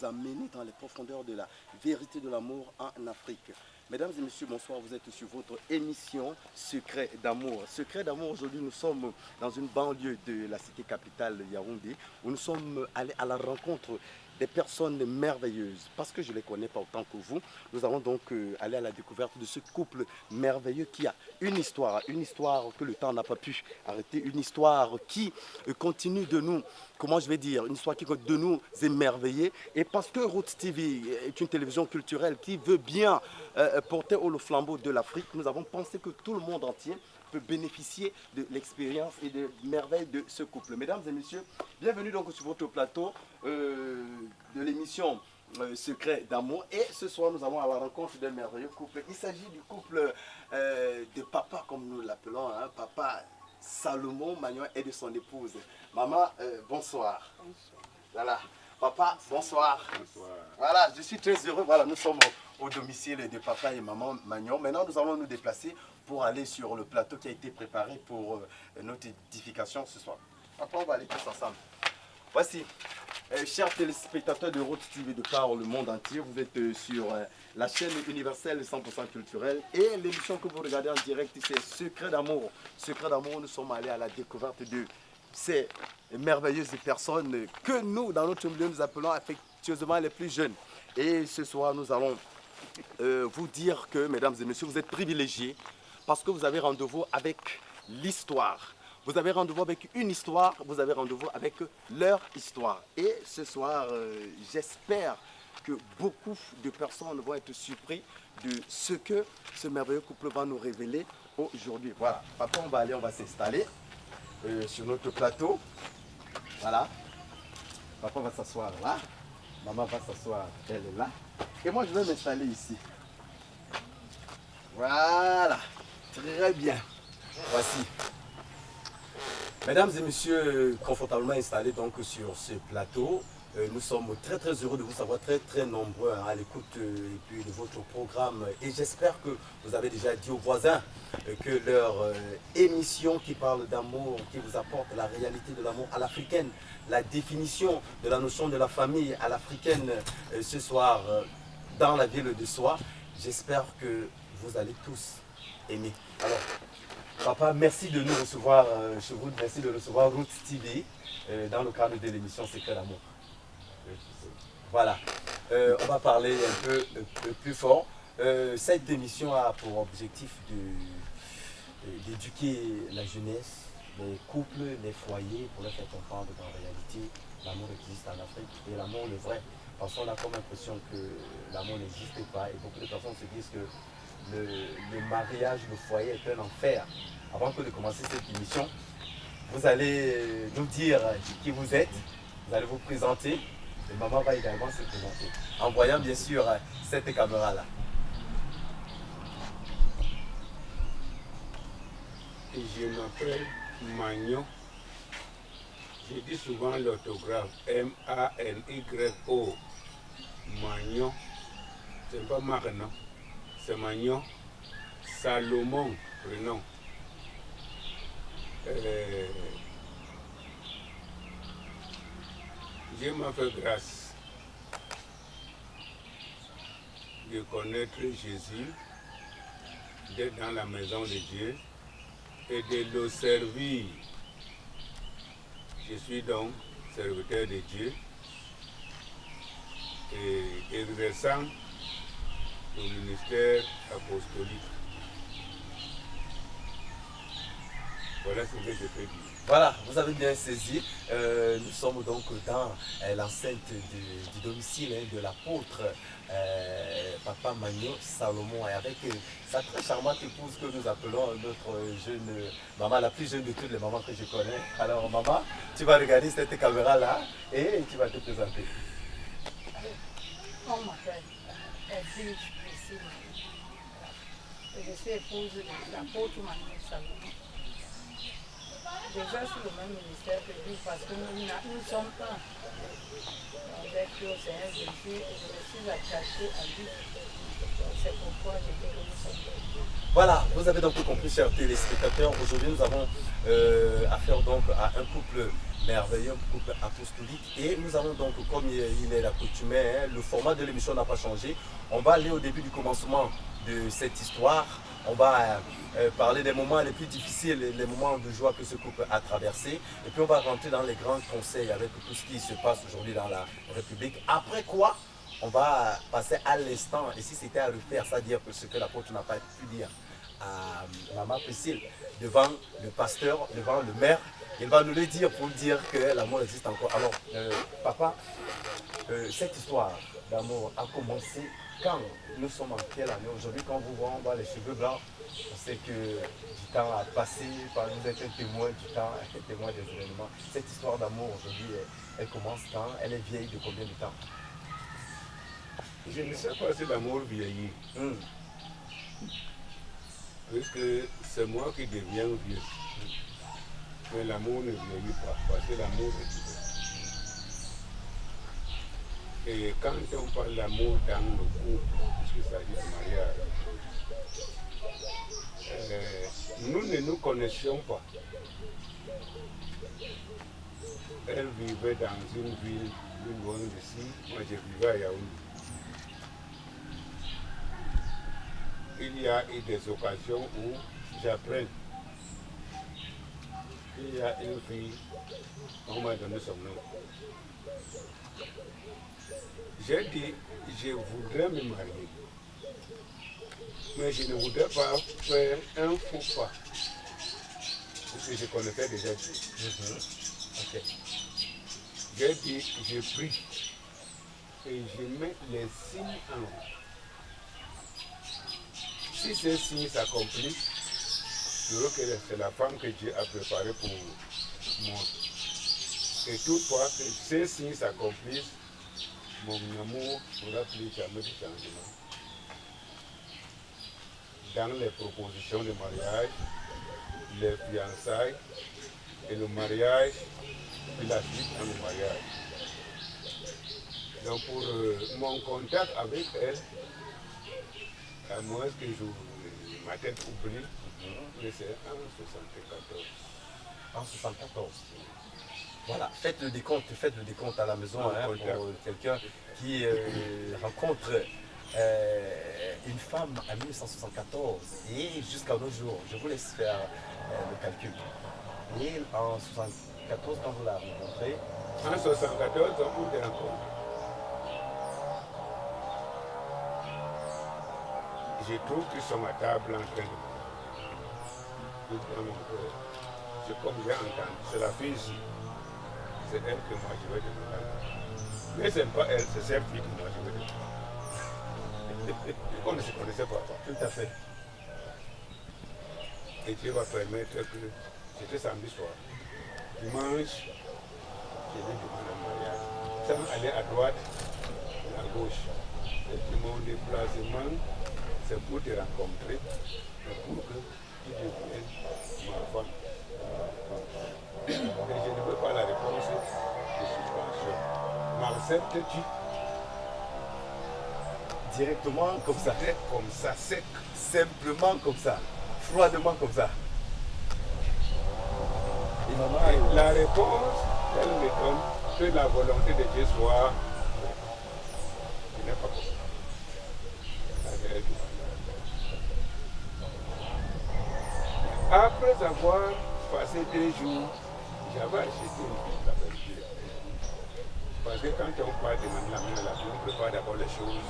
nous amener dans les profondeurs de la vérité de l'amour en Afrique. Mesdames et messieurs, bonsoir, vous êtes sur votre émission Secret d'amour. Secret d'amour, aujourd'hui nous sommes dans une banlieue de la cité capitale Yaoundé, où nous sommes allés à la rencontre des personnes merveilleuses. Parce que je ne les connais pas autant que vous, nous allons donc aller à la découverte de ce couple merveilleux qui a une histoire que le temps n'a pas pu arrêter, une histoire qui continue de nous, comment je vais dire, une histoire qui continue de nous émerveiller. Et parce que Roots TV est une télévision culturelle qui veut bien porter haut le flambeau de l'Afrique, nous avons pensé que tout le monde entier peut bénéficier de l'expérience et des merveilles de ce couple. Mesdames et messieurs, bienvenue donc sur votre plateau de l'émission Secret d'amour. Et ce soir, nous allons à la rencontre d'un merveilleux couple. Il s'agit du couple de papa, comme nous l'appelons, hein, papa Salomon Magnon et de son épouse. Maman, bonsoir. Bonsoir. Voilà. Papa, bonsoir. Bonsoir. Voilà, je suis très heureux. Voilà, nous sommes au domicile de papa et maman Magnon. Maintenant, nous allons nous déplacer pour aller sur le plateau qui a été préparé pour notre édification ce soir. Papa, on va aller tous ensemble. Voici, chers téléspectateurs de Roots TV de par le monde entier, vous êtes sur la chaîne universelle 100% culturelle et l'émission que vous regardez en direct, c'est Secret d'amour. Secret d'amour, nous sommes allés à la découverte de ces merveilleuses personnes que nous, dans notre milieu, nous appelons affectueusement les plus jeunes. Et ce soir, nous allons vous dire que, mesdames et messieurs, vous êtes privilégiés parce que vous avez rendez-vous avec l'histoire. Vous avez rendez-vous avec une histoire, vous avez rendez-vous avec leur histoire. Et ce soir, j'espère que beaucoup de personnes vont être surpris de ce que ce merveilleux couple va nous révéler aujourd'hui. Voilà, papa, on va aller, on va s'installer sur notre plateau. Voilà. Papa va s'asseoir là. Maman va s'asseoir, elle est là. Et moi, je vais m'installer ici. Voilà. Très bien. Voici. Mesdames et messieurs, confortablement installés donc sur ce plateau, nous sommes très très heureux de vous savoir très nombreux à l'écoute et puis de votre programme. Et j'espère que vous avez déjà dit aux voisins que leur émission qui parle d'amour, qui vous apporte la réalité de l'amour à l'africaine, la définition de la notion de la famille à l'africaine ce soir dans la ville de Soie, j'espère que vous allez tous aimer. Alors, papa, merci de nous recevoir chez vous, merci de recevoir Roots TV dans le cadre de l'émission Secret d'amour. Voilà, on va parler un peu plus fort. Cette émission a pour objectif d'éduquer la jeunesse, les couples, les foyers, pour leur faire comprendre qu'en réalité, l'amour existe en Afrique et l'amour le vrai. Parce qu'on a comme impression que l'amour n'existe pas et beaucoup de personnes se disent que le mariage, le foyer est un enfer. Avant que de commencer cette émission, vous allez nous dire qui vous êtes, vous allez vous présenter et maman va également se présenter en voyant bien sûr cette caméra-là. Je m'appelle Magnon. Je dis souvent l'orthographe M-A-N-Y-O. Magnon. C'est pas Magnon, c'est Magnon. Salomon, prénom. Dieu m'a fait grâce de connaître Jésus, d'être dans la maison de Dieu et de le servir. Je suis donc serviteur de Dieu et exerçant le ministère apostolique. Voilà ce que je peux dire. Voilà, vous avez bien saisi. Nous sommes donc dans l'enceinte du domicile de l'apôtre Papa Magnon Salomon et avec sa très charmante épouse que nous appelons notre jeune maman, la plus jeune de toutes les mamans que je connais. Alors maman, tu vas regarder cette caméra-là et tu vas te présenter. On m'appelle Edwige Priscille. Je suis épouse de l'apôtre Magnon Salomon. J'exerce le même ministère que lui parce que nous sommes un. Avec le Seigneur Jésus et je me suis attachée à lui. Donc c'est pourquoi je dis que nous sommes bénis. Voilà, vous avez donc compris, chers téléspectateurs, aujourd'hui nous avons affaire donc à un couple merveilleux, un couple apostolique, et nous allons donc, comme il est l'accoutumé, le format de l'émission n'a pas changé. On va aller au début du commencement de cette histoire. On va parler des moments les plus difficiles, les moments de joie que ce couple a traversé, et puis on va rentrer dans les grands conseils avec tout ce qui se passe aujourd'hui dans la République. Après quoi, on va passer à l'instant, et si c'était à refaire, c'est-à-dire que ce que l'apôtre n'a pas pu dire à Maman Priscille, devant le pasteur, devant le maire, il va nous le dire pour dire que l'amour existe encore. Alors, papa, cette histoire d'amour a commencé quand? Nous sommes en quelle année aujourd'hui? Quand vous voyez, on voit les cheveux blancs, on sait que du temps a passé, vous êtes un témoin du temps, un témoin des événements. Cette histoire d'amour aujourd'hui, elle commence quand? Elle est vieille de combien de temps? Je ne sais pas si l'amour vieillit. Puisque c'est moi qui deviens vieux. Mais l'amour ne vieillit pas, parce que l'amour est divin. Et quand on parle d'amour dans le couple, puisqu'il s'agit de mariage, nous ne nous connaissions pas. Elle vivait dans une ville plus loin d'ici, moi je vivais à Yaoundé. Il y a eu des occasions où j'apprends qu'il y a une fille, on m'a donné son nom. J'ai dit, je voudrais me marier, mais je ne voudrais pas faire un faux pas, parce que je connaissais déjà Dieu. Okay. J'ai dit, je prie et je mets les signes en haut. Si ces signes s'accomplissent, je veux que c'est la femme que Dieu a préparée pour moi. Et toutefois que ces signes s'accomplissent, mon amour n'aura plus jamais de changement. Dans les propositions de mariage, les fiançailles et le mariage, puis la suite dans le mariage. Donc pour mon contact avec elle, à moins que ma tête oublie, mais c'est en 74. En 74. Voilà, faites le décompte à la maison pour quelqu'un qui rencontre une femme en 1974 et jusqu'à nos jours. Je vous laisse faire le calcul. Et en 1974, quand vous la rencontrez. En 1974, on vous rencontre. Je trouve qu'ils sont à table en train de manger. C'est comme j'ai entendu, c'est la fille ici. C'est elle que moi je vais demander. Mais ce n'est pas elle, c'est cette fille que moi je vais demander. On ne se connaissait pas. Tout à fait. Et Dieu va permettre que c'était samedi soir. Dimanche, je vais demander un mariage. Sans aller à droite ou à gauche. Et mon déplacement, c'est pour te rencontrer, mais pour que tu deviennes ma femme. Et je ne veux pas la réponse de suspension. M'acceptes-tu? Directement comme ça. Comme ça, sec. Simplement comme ça. Froidement comme ça. Et la réponse, elle me donne que la volonté de Dieu soit. Je n'ai pas compris. Après avoir passé 2 jours, j'avais acheté une Bible avec Dieu. Parce que quand on parle de la main à la vie, on prépare d'abord les choses.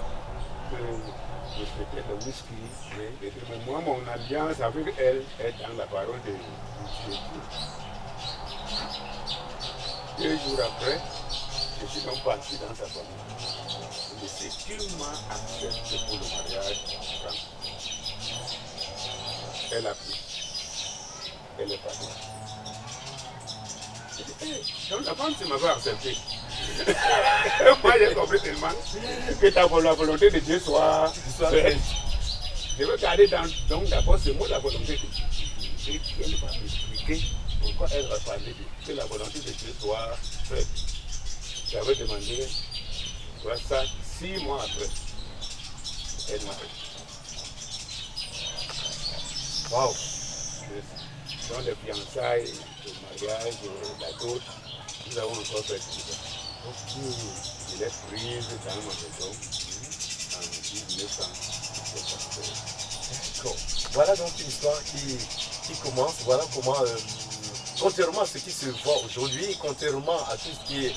Respecter le whisky. Et moi, mon alliance avec elle est dans la parole de Dieu. 2 jours après, je suis donc parti dans sa famille. Mais c'est qu'il m'a accepté pour le mariage. Elle a pris. Elle est partie. Donc la femme, tu m'avais accepté. Moi, j'ai compris tellement que la volonté de Dieu soit faite. Je veux garder donc d'abord ce mot, la volonté de Dieu. Et elle va m'expliquer pourquoi elle va parler que la volonté de Dieu soit faite. J'avais demandé ça 6 mois après. elle m'a fait. Waouh. Dans les fiançailles, le mariage, la dot, nous avons encore fait tout ça. Je l'ai prise dans ma maison en 1974. D'accord. Voilà donc une histoire qui commence. Voilà comment, contrairement à ce qui se voit aujourd'hui, contrairement à tout ce qui est,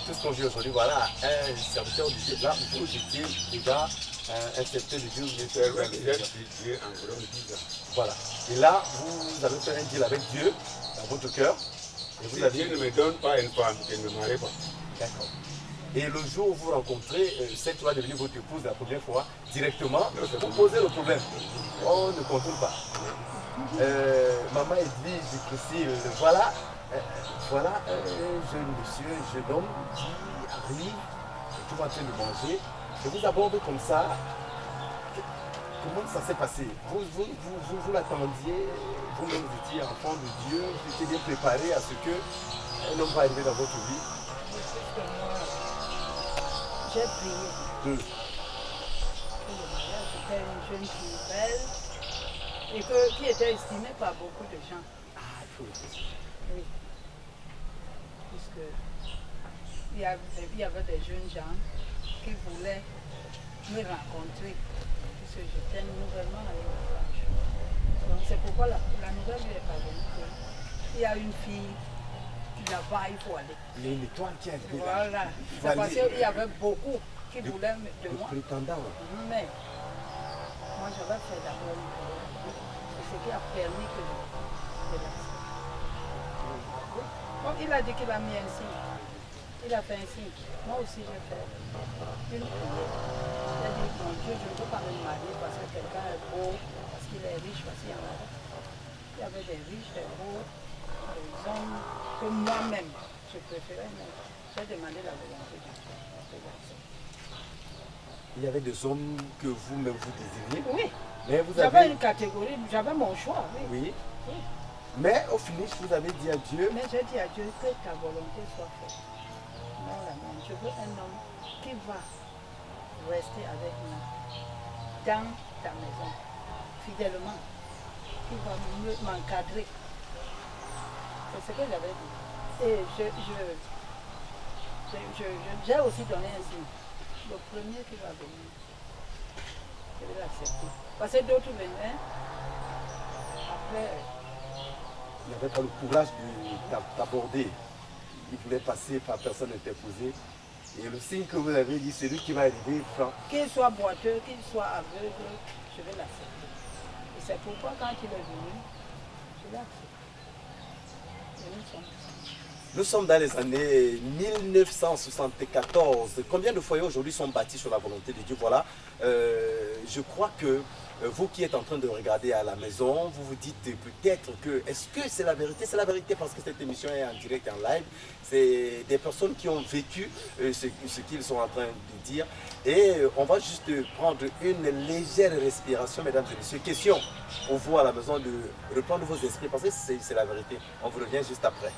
tout ce qu'on vit aujourd'hui, voilà, un serviteur du Dieu. Là, vous étiez déjà un serviteur du Dieu. J'ai étudié environ 10 ans. Voilà. Et là, vous avez fait un deal avec Dieu dans votre cœur. Et vous Si avez... Dieu ne me donne pas une femme, je ne me marie pas. D'accord. Et le jour où vous rencontrez cette loi devenue votre épouse la première fois, directement, vous posez le problème. On ne contrôle pas. Maman Edwige Chrissy, voilà, voilà un jeune monsieur, un jeune homme qui arrive, tout en train de manger. Je vous aborde comme ça. Comment ça s'est passé? Vous l'attendiez, vous-même vous étiez enfant de Dieu, vous étiez bien préparé à ce qu'un homme va arriver dans votre vie. J'ai prié pour le mariage. C'était une jeune fille belle et qui était estimée par beaucoup de gens. Ah, il faut le dire. Oui. Puisque il y avait des jeunes gens qui voulaient me rencontrer. Puisque j'étais nouvellement avec la branche. Donc c'est pourquoi la nouvelle lui est parvenue. Il y a une fille là-bas, il faut aller. L'étoile qui a été Voilà. là. C'est parce qu'il y avait beaucoup qui voulaient de moi. Prétendant. Mais moi j'avais fait d'abord une prière. C'est ce qui a permis que je l'accepte. Bon, il a dit qu'il a mis un signe. Il a fait un signe. Moi aussi j'ai fait une prière. J'ai dit, mon Dieu, je ne peux pas me marier parce que quelqu'un est beau, parce qu'il est riche, parce qu'il y en a. Il y avait des riches, des beaux, des hommes que moi-même je préférais. Mais j'ai demandé la volonté de Dieu. Il y avait des hommes que vous-même vous désiriez. Oui. Mais vous J'avais avez... une catégorie, j'avais mon choix. Oui. Oui. Mais au finish, vous avez dit à Dieu. Mais j'ai dit à Dieu que ta volonté soit faite. Non, la mienne. Je veux un homme qui va rester avec moi dans ta maison, fidèlement, qui va m'encadrer. C'est ce que j'avais dit. Et j'ai aussi donné un signe. Le premier qui va venir, je vais l'accepter. Parce que d'autres venaient, après, Il n'avait pas le courage d'aborder. Il voulait passer par personne interposée. Et le signe que vous avez dit, c'est lui qui va arriver franc. qu'il soit boiteux, qu'il soit aveugle, je vais l'accepter. Et c'est pourquoi quand il est venu, je l'ai accepté. Et nous sommes Nous sommes dans les années 1974. Combien de foyers aujourd'hui sont bâtis sur la volonté de Dieu? Voilà. Je crois que vous qui êtes en train de regarder à la maison, vous vous dites peut-être que, est-ce que c'est la vérité? C'est la vérité parce que cette émission est en direct et en live. C'est des personnes qui ont vécu ce qu'ils sont en train de dire. Et on va juste prendre une légère respiration, mesdames et messieurs. Question pour vous à la maison de reprendre vos esprits parce que c'est la vérité. On vous revient juste après.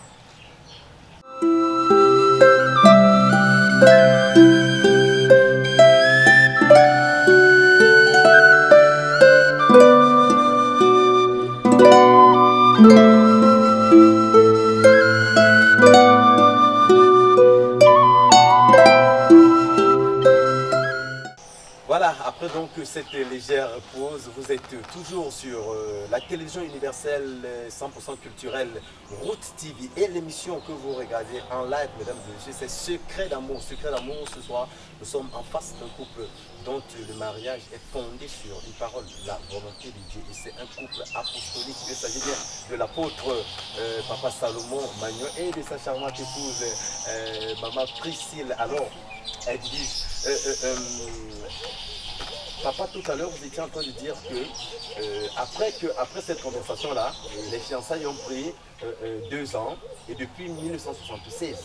Voilà, après donc cette légère pause, vous êtes toujours sur la télévision universelle 100% culturelle Route TV et l'émission que vous regardez en live, mesdames et messieurs, c'est Secret d'amour. Secret d'amour, ce soir, nous sommes en face d'un couple dont le mariage est fondé sur une parole, la volonté de Dieu. Et c'est un couple apostolique. Il s'agit bien de l'apôtre Papa Salomon Magnon et de sa charmante épouse Maman Priscille. Alors, elle dit... Papa, tout à l'heure, vous étiez en train de dire que après cette conversation-là, les fiançailles ont pris 2 ans et depuis 1976,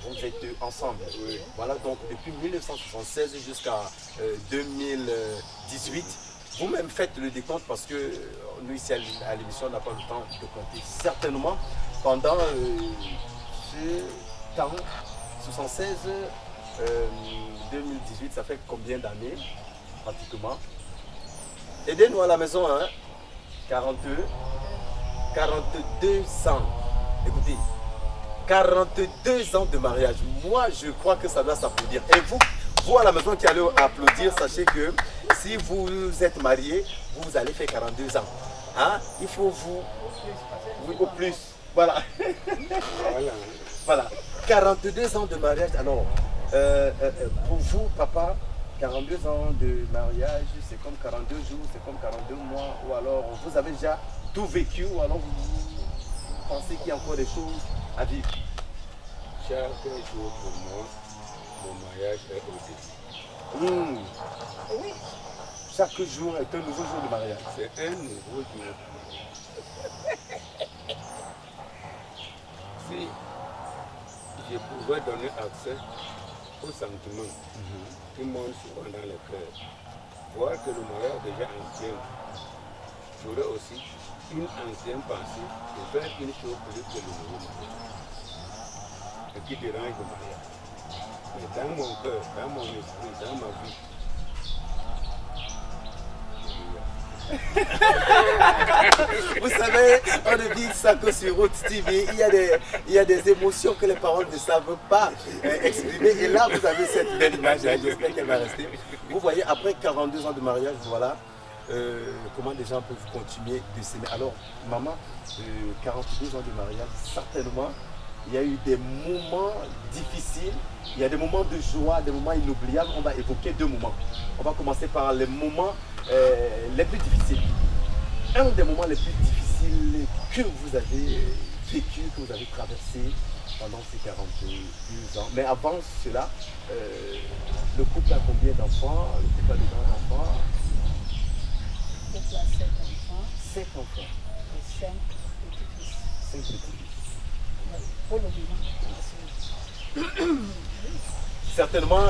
vous êtes ensemble. Oui. Voilà, donc depuis 1976 jusqu'à 2018, vous-même faites le décompte parce que nous ici à l'émission, on n'a pas le temps de compter. Certainement, pendant ce temps, 76, 2018, ça fait combien d'années pratiquement? Aidez-nous à la maison, hein. 42 ans. Écoutez, 42 ans de mariage. Moi, je crois que ça doit s'applaudir. Et vous à la maison qui allez applaudir, sachez que si vous êtes marié, vous allez faire 42 ans. Hein? Il faut vous au plus. Voilà. Voilà. Voilà. 42 ans de mariage. Alors, pour vous, papa, 42 ans de mariage, c'est comme 42 jours, c'est comme 42 mois, ou alors vous avez déjà tout vécu, ou alors vous pensez qu'il y a encore des choses à vivre. Chaque jour pour moi, mon mariage est au début. Oui. Chaque jour est un nouveau jour de mariage. C'est un nouveau jour. Si je pouvais donner accès aux sentiments qui montent souvent dans le cœur, voir que le mariage est déjà ancien, j'aurais aussi une ancienne pensée de faire une chose plus que le nouveau mariage. Ce qui dérange le mariage. Mais dans mon cœur, dans mon esprit, dans ma vie, vous savez, on ne dit ça que sur Route TV. Il y a des émotions que les paroles ne savent pas exprimer. Et là, vous avez cette belle image. J'espère qu'elle va rester. Vous voyez, après 42 ans de mariage, voilà comment les gens peuvent continuer de s'aimer. Alors, maman, 42 ans de mariage, certainement, il y a eu des moments difficiles, il y a des moments de joie, des moments inoubliables. On va évoquer 2 moments. On va commencer par les moments les plus difficiles. Un des moments les plus difficiles que vous avez vécu, que vous avez traversé pendant ces 42 ans. Mais avant cela, le couple a combien d'enfants? Le couple a de grands enfants? Le couple a 7 enfants 7 enfants. et 5 petits-fils. 5 petits-fils. Pour le bilan, Certainement,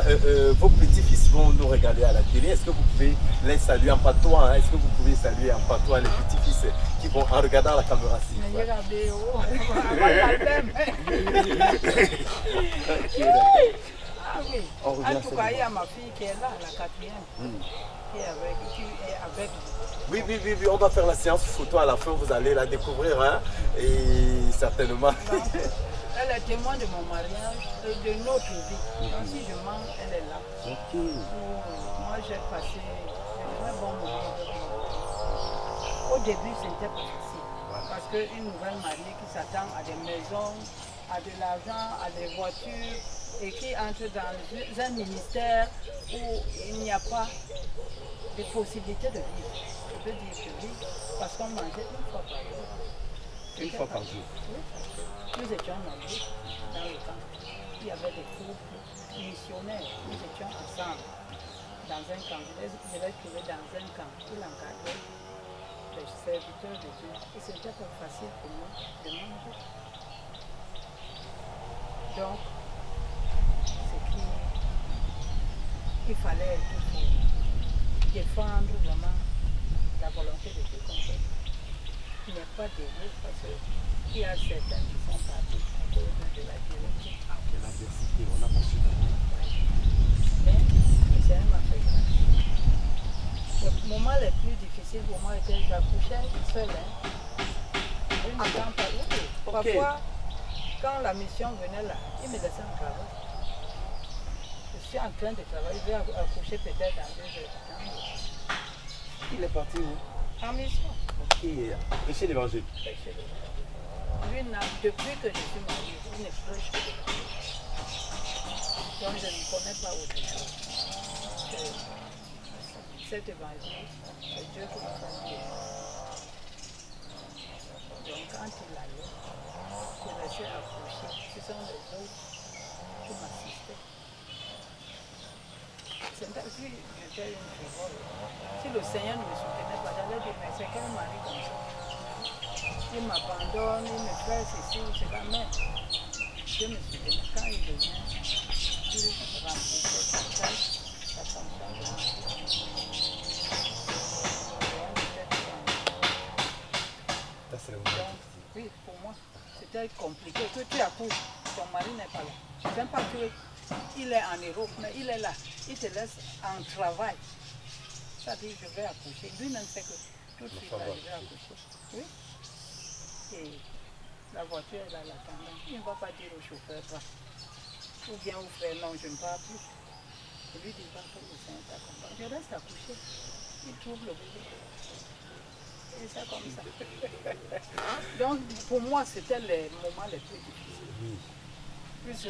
vos petits-fils vont nous regarder à la télé. Est-ce que vous pouvez les saluer en patois, hein? Est-ce que vous pouvez saluer en patois les petits-fils qui vont en regardant la caméra ci? mais regardez, oh, voilà le même. Ah oui. On revient En à tout ce cas, il y moment. a ma fille qui est là, la 4e, qui est avec Oui, oui, oui, oui, on va faire la séance photo à la fin, vous allez la découvrir, hein? Et certainement. Donc, elle est témoin de mon mariage et de notre vie. Donc si je mens, elle est là. Ok. Moi, j'ai passé un très bon moment avec moi. Au début, c'était pas facile. Parce qu'une nouvelle mariée qui s'attend à des maisons, à de l'argent, à des voitures, et qui entre dans un ministère où il n'y a pas de possibilité de vivre. Je peux dire que oui, parce qu'on mangeait une fois par jour. Une fois par jour. Oui. Nous étions nombreux dans le camp. Il y avait des couples missionnaires. Nous étions ensemble dans un camp. Je l'ai trouvé dans un camp. Il encadrait les serviteurs de Dieu. Et c'était pas facile pour moi de manger. Donc, il fallait tout pour défendre vraiment la volonté de Dieu. Il n'y a pas de mots parce qu'il y a certains qui sont partis à cause de la vérité. L'adversité, on a pas su. Mais le Seigneur m'a fait grâce. Le moment le plus difficile pour moi était que j'accouchais seule. Je ne sens pas. Oui. Parfois, quand la mission venait là, il me laissait en travail. Je suis en train de travailler, je vais accoucher peut-être dans 2 heures de temps. Il est parti où? En mission. Ok. Prêcher l'évangile. Lui, depuis que je suis mariée, il ne prêche que de l'évangile. Donc je ne connais pas autre chose que cet évangile. C'est Dieu qui m'a fait. Donc quand il allait, je restais accouché. Ce sont les autres qui m'assistaient. C'est si j'étais une frivole. Si le Seigneur ne me soutenait pas, j'allais dire, mais c'est quel mari comme ça? Il m'abandonne, il me fait ceci ou cela, mais Dieu me soutenait. Quand il venait, il remplissait sa tâche, sa fonction. Donc, oui, pour moi, c'était compliqué. Que tu accouches, ton mari n'est pas là. Je ne sais pas qu'il est en Europe, mais il est là. Il te laisse en travail. Ça dit, je vais accoucher. Lui-même sait que tout de suite, là, je vais accoucher. Oui. Et la voiture est là, l'attendant. Il ne va pas dire au chauffeur, va. Ou bien au frère, non, je ne pars plus. Je lui dis, va que le Seigneur t'accompagne. Je reste accouché. Il trouve le bébé. Et ça comme ça. Donc, pour moi, c'était les moments les plus difficiles. Plus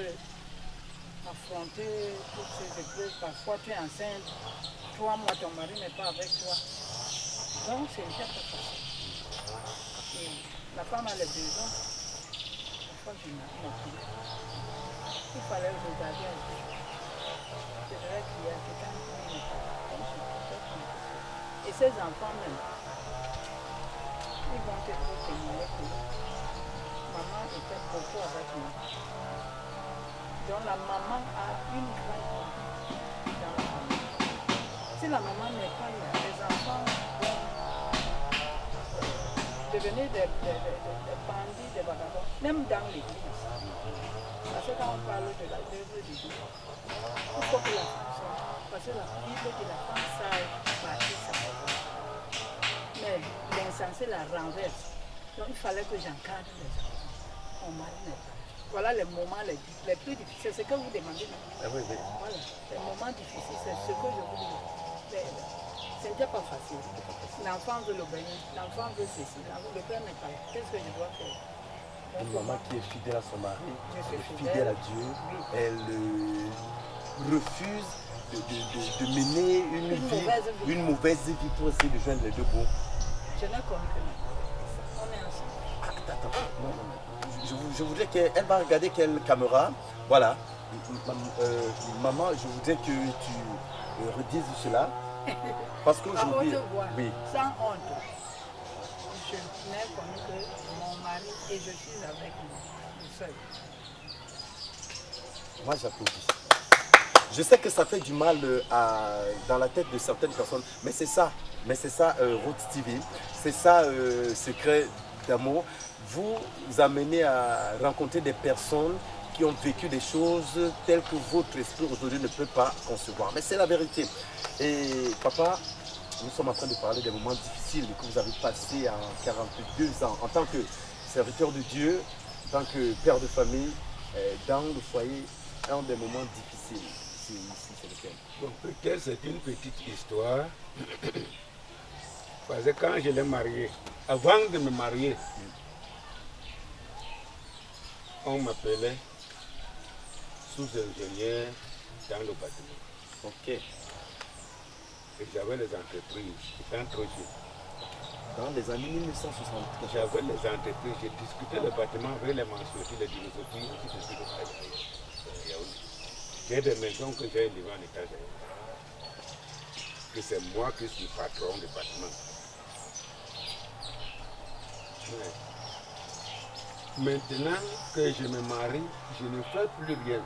affronter toutes ces épreuves, parfois tu es enceinte, 3 mois, ton mari n'est pas avec toi. Donc, c'est pas facile. Et la femme a les 2 ans. Parfois, je n'ai plus. Il fallait regarder un peu. C'est vrai qu'il y a quelqu'un qui n'est pas là. Et ces enfants même, ils vont te témoigner que maman était beaucoup avec moi. Donc la maman a une grande confiance dans la famille. Si la maman n'est pas là, les enfants vont devenir des bandits, des vagabonds, même dans l'église. Parce que quand on parle de la l'œuvre de Dieu, il faut que la femme soit. Parce que la Bible dit que la femme sache bâtir sa maison. Mais l'insensé la renverse. Donc il fallait que j'encadre les enfants. Mon mari n'est pas. Voilà les moments les plus difficiles. C'est ce que vous demandez. Ah oui, oui. Voilà, les moments difficiles, c'est ce que je vous dis. Ce n'était pas facile. L'enfant veut le baigner, l'enfant veut ceci, le père n'est pas là. Qu'est-ce que je dois faire? Une maman qui est fidèle à son mari, Je suis elle est fidèle. fidèle à Dieu, Oui. elle refuse de mener une mauvaise vie pour essayer de joindre les deux bouts. Je n'ai connu que nous. On est ensemble. Attends, non. Je voudrais qu'elle va regarder quelle caméra. Voilà. Maman, je voudrais que tu redises cela. Parce qu'aujourd'hui. Oui. Sans honte. Je n'ai connu que mon mari et je suis avec lui seul. Moi, j'applaudis. Je sais que ça fait du mal dans la tête de certaines personnes, mais c'est ça, Roots TV, c'est ça, Secret d'amour. Vous amenez à rencontrer des personnes qui ont vécu des choses telles que votre esprit aujourd'hui ne peut pas concevoir. Mais c'est la vérité. Et papa, nous sommes en train de parler des moments difficiles que vous avez passés en 42 ans en tant que serviteur de Dieu, en tant que père de famille, dans le foyer, un des moments difficiles. C'est lequel? Bon, peut-être c'est une petite histoire. Parce que quand je l'ai marié, avant de me marier, on m'appelait sous-ingénieur dans le bâtiment. Ok. Et j'avais les entreprises, étant trop jeune. Dans les années 1960. J'avais les entreprises, j'ai discuté le bâtiment avec les mensualités, les philosophies, aussi de suite. J'ai des maisons que j'ai élevées en étage. Que c'est moi qui suis patron du bâtiment. Maintenant que je me marie, je ne fais plus rien.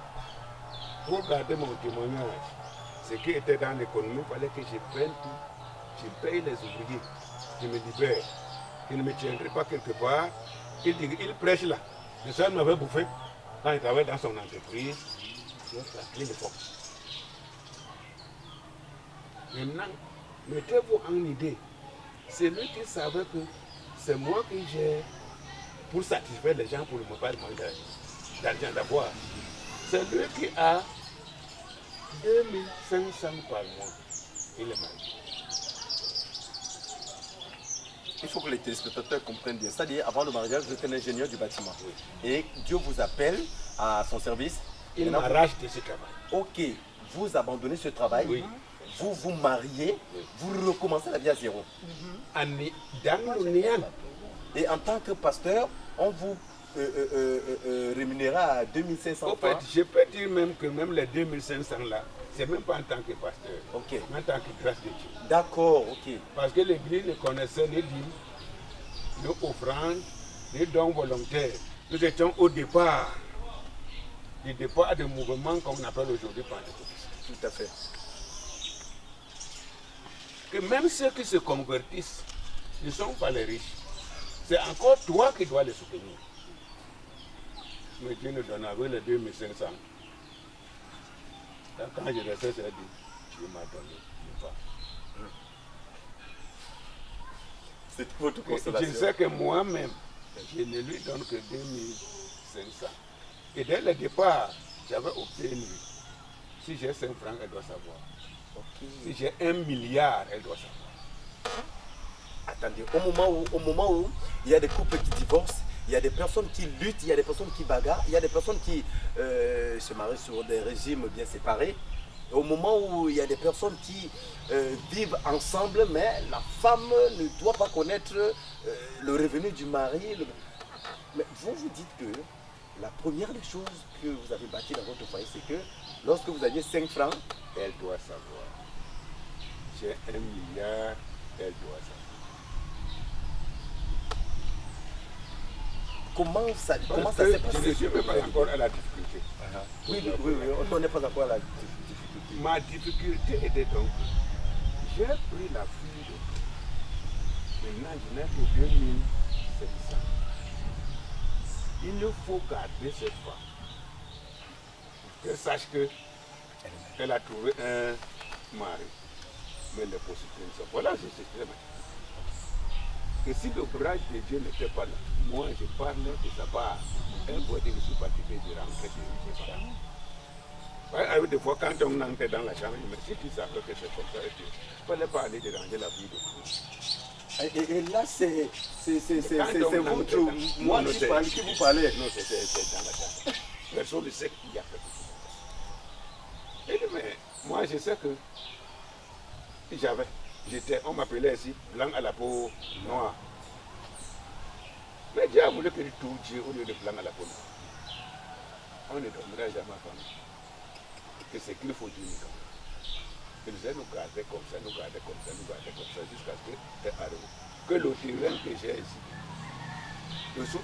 Pour garder mon témoignage, ce qui était dans l'économie, il fallait que je prenne tout. Je paye les ouvriers. Je me libère. Je ne me tiendrai pas quelque part. Il prêche là. Le seul m'avait bouffé. Quand il travaille dans son entreprise, il a clé de force. Maintenant, mettez-vous en idée. C'est lui qui savait que c'est moi qui gère pour satisfaire les gens pour ne pas demander d'argent d'avoir. C'est lui qui a 2500 par mois. Il est marié. Il faut que les téléspectateurs comprennent bien. C'est-à-dire, avant le mariage, vous êtes un ingénieur du bâtiment. Et Dieu vous appelle à son service. Il m'arrache de ce travail. Ok, vous abandonnez ce travail. Oui. Vous vous mariez, vous recommencez la vie à zéro. Dans le néant. Et en tant que pasteur, on vous rémunérera à 2500 En francs. fait, je peux dire même que même les 2500 là, c'est même pas en tant que pasteur, Ok. mais en tant que grâce de Dieu. D'accord, ok. Parce que l'Église ne connaissait ni dîmes, ni offrandes, ni dons volontaires. Nous étions au départ, du départ du mouvement qu'on appelle aujourd'hui pentecôtiste. Tout à fait. Que même ceux qui se convertissent ne sont pas les riches. C'est encore toi qui dois les soutenir. Mais Dieu nous donne avec les 2500. Quand je restais, j'ai dit, Dieu m'a donné, je vais pas. C'est votre Je consolation. sais que moi-même, je ne lui donne que 2500. Et dès le départ, j'avais obtenu. Si j'ai 5 francs, elle doit savoir. Si j'ai 1 milliard, elle doit savoir. Attendez, au moment où il y a des couples qui divorcent, il y a des personnes qui luttent, il y a des personnes qui bagarrent, il y a des personnes qui se marient sur des régimes bien séparés. Au moment où il y a des personnes qui vivent ensemble, mais la femme ne doit pas connaître le revenu du mari. Mais vous vous dites que la première des choses que vous avez bâties dans votre foyer, c'est que lorsque vous aviez 5 francs, Elle doit savoir. J'ai 1 milliard, elle doit savoir. comment ça Parce s'est que je passé? ne suis même pas encore à la difficulté. Oui, on n'en est pas encore à la difficulté. Ma difficulté était donc, j'ai pris la fille de maintenant je n'ai que 2700. Il ne faut garder cette femme. Qu'elle sache qu'elle a trouvé un mari. Mais les possibilités ne sont pas là, c'est très bien. Que si le courage de Dieu n'était pas là, moi je parlais de sa part. Elle voit que je suis fatigué de rentrer de chez ça. Ouais, des fois, quand on entre dans la chambre, mais si tu savais que c'est comme ça, il ne fallait pas aller déranger la vie de tout. Et là, c'est votre moi qui vous parlez. Non, c'est dans la chambre. Personne ne sait qu'il y a quelque chose. Et mais moi, je sais que on m'appelait ici, blanc à la peau noire. Mais Dieu a voulu que tout Dieu au lieu de blanc à la peau noire. On ne dormira jamais en famille. Que c'est qu'il faut dire quand même. Il nous garder comme ça, jusqu'à ce que c'est arrivé. Que le terrain que j'ai ici,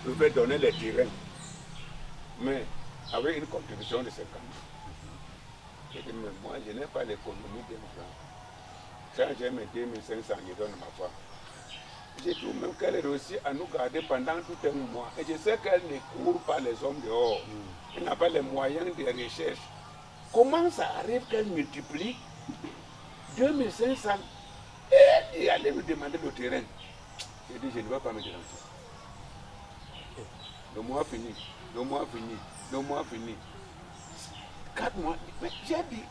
je vais donner les terrains, mais avec une contribution de 50 000. Je dis, mais moi, je n'ai pas l'économie d'un franc. Quand j'ai mes 2500, je donne ma femme. J'ai tout même qu'elle réussit à nous garder pendant tout un mois. Et je sais qu'elle ne court pas les hommes dehors. Elle n'a pas les moyens de recherche. Comment ça arrive qu'elle multiplie 2500 et aller me demander le terrain? J'ai dit, je ne vais pas me déranger. Le mois fini, le mois fini, le mois fini. 4 mois. Mais j'ai dit,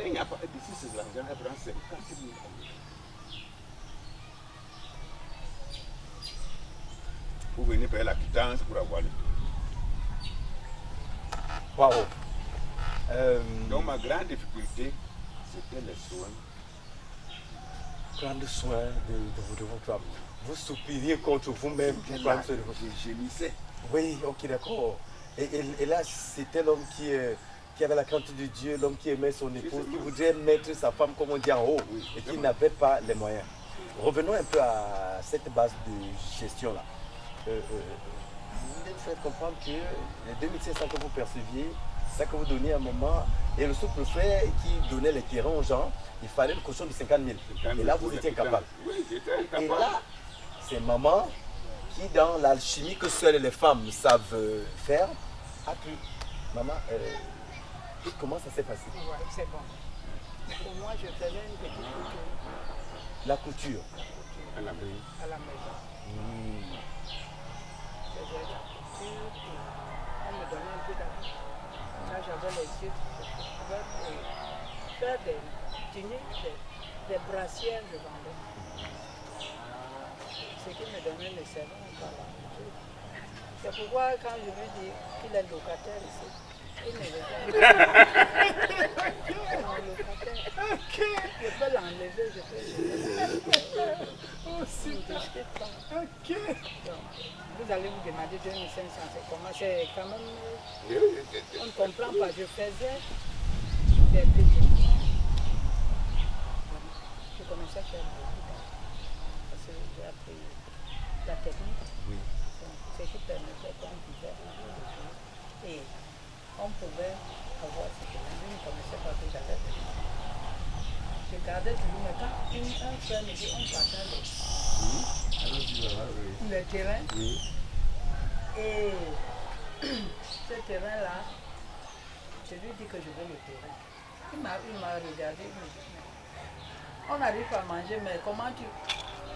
il n'y a pas d'ici, c'est l'argent, elle prend 50 000 euros. Vous venez payer la quittance pour avoir le tout. Waouh. Donc ma grande difficulté, c'était les soins. Prendre soin de votre femme. Vous soupiriez contre vous-même pour prendre soin de votre femme. Je gémissais. Oui, ok, d'accord. Et là, c'était l'homme qui avait la crainte de Dieu, l'homme qui aimait son épouse, qui voudrait mettre sa femme, comme on dit, en haut, et qui n'avait pas les moyens. Revenons un peu à cette base de gestion-là. Vous voulez faire comprendre que les 2500 que vous perceviez, c'est ça que vous donniez à un moment, et le sous-préfet qui donnait les terrains aux gens, il fallait une caution de 50 000. Et là, vous étiez incapable. Oui, j'étais incapable. Et là, c'est maman qui, dans l'alchimie que seules les femmes savent faire, a pris. Maman, comment ça s'est passé? Ouais, c'est bon. Pour moi, je faisais une petite couture. La couture. À la maison. À la maison. Je faisais la couture et on me donnait un peu d'argent. Là, j'avais les yeux, je pouvais faire des tuniques, des brassières, je vendais. Ce qui me donnait le servant, par la couture. C'est pourquoi quand je lui dis qu'il est locataire ici, il me regarde. Mon locataire. Je peux l'enlever, je peux l'enlever. Oh, super. Donc, vous allez vous demander 2500, c'est comment? C'est quand même... On ne comprend pas. Je faisais des petites... Je commençais à faire beaucoup d'argent. Parce que j'ai appris la technique. Oui. Ce qui permettait qu'on pouvait et on pouvait avoir ce que je ne connaissais pas que j'avais fait. Je gardais toujours, mais quand un frère me dit on partage le terrain, et ce terrain-là, je lui dis que je veux le terrain. Il m'a regardé, il me dit, on n'arrive pas à manger, mais comment tu...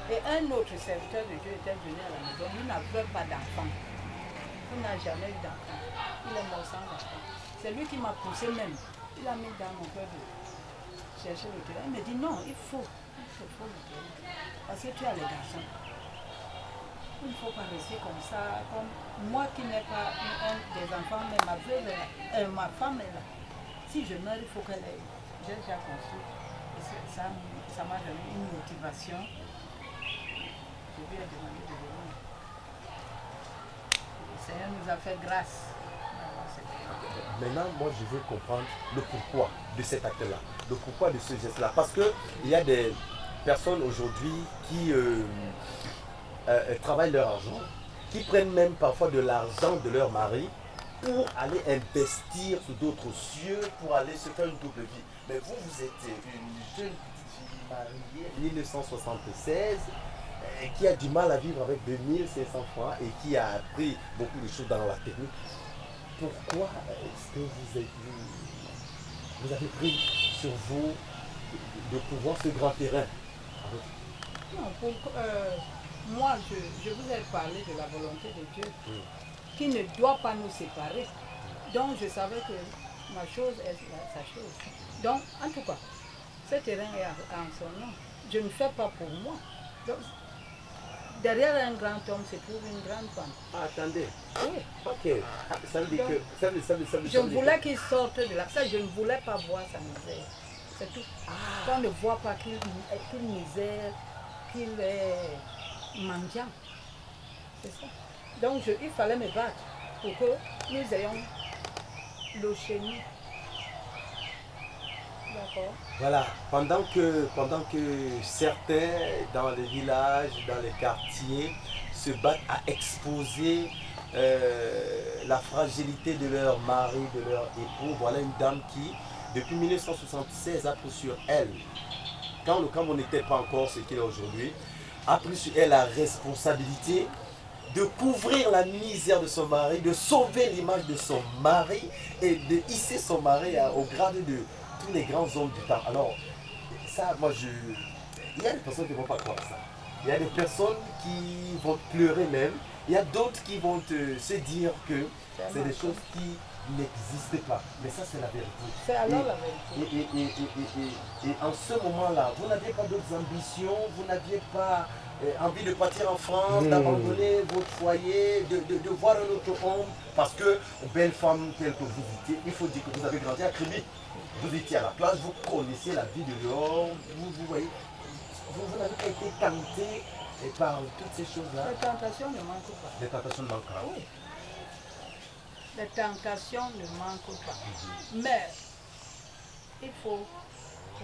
Et un autre serviteur de Dieu était venu à la maison, il n'avait pas d'enfant. Il n'a jamais eu d'enfant. Il est mort sans enfant. C'est lui qui m'a poussé même. Il a mis dans mon cœur de chercher le terrain. Il me dit non, il faut le terrain. Parce que tu as les garçons. Il ne faut pas rester comme ça, comme moi qui n'ai pas un des enfants, mais ma veuve est là, ma femme est là. Si je meurs, il faut qu'elle ait. J'ai déjà construit. Et ça m'a donné une motivation. Je lui ai demandé de venir. Le Seigneur nous a fait grâce. Maintenant, moi, je veux comprendre le pourquoi de cet acte-là, le pourquoi de ce geste-là. Parce qu'il y a des personnes aujourd'hui qui travaillent leur argent, qui prennent même parfois de l'argent de leur mari pour aller investir sur d'autres cieux, pour aller se faire une double vie. Mais vous, vous êtes une jeune petite fille mariée, 1976, qui a du mal à vivre avec 2500 francs et qui a appris beaucoup de choses dans la technique. Pourquoi est-ce que vous avez pris sur vous de pouvoir ce grand terrain? Non, moi, je vous ai parlé de la volonté de Dieu qui ne doit pas nous séparer. Donc, je savais que ma chose est sa chose. Donc, en tout cas, ce terrain est en son nom. Je ne fais pas pour moi. Donc, derrière un grand homme se trouve une grande femme. Ah, attendez. Oui. Ok. Ça veut dire que... Je voulais qu'il sorte de là. Ça, je ne voulais pas voir sa misère. C'est tout. On ne voit pas qu'il est misère, qu'il est mendiant. C'est ça. Donc, il fallait me battre pour que nous ayons le chez nous. D'accord. Voilà, pendant que certains dans les villages, dans les quartiers, se battent à exposer la fragilité de leur mari, de leur époux, voilà une dame qui, depuis 1976, a pris sur elle, quand le Cameroun n'était pas encore ce qu'il est aujourd'hui, a pris sur elle la responsabilité de couvrir la misère de son mari, de sauver l'image de son mari et de hisser son mari au grade de tous les grands hommes du temps. Alors, ça, moi, il y a des personnes qui ne vont pas croire ça. Il y a des personnes qui vont pleurer même. Il y a d'autres qui vont se dire que c'est des choses qui n'existent pas. Mais ça, c'est la vérité. C'est alors la vérité. Et en ce moment-là, vous n'aviez pas d'autres ambitions, vous n'aviez pas envie de partir en France, d'abandonner votre foyer, de voir un autre homme. Parce que, belle femme telle que vous étiez, il faut dire que vous avez grandi à Kribi. Vous étiez à la plage, vous connaissiez la vie de dehors, vous voyez, vous n'avez pas été tenté par toutes ces choses-là. Les tentations ne manquent pas. Les tentations ne manquent pas. Oui. Les tentations ne manquent pas. Mais il faut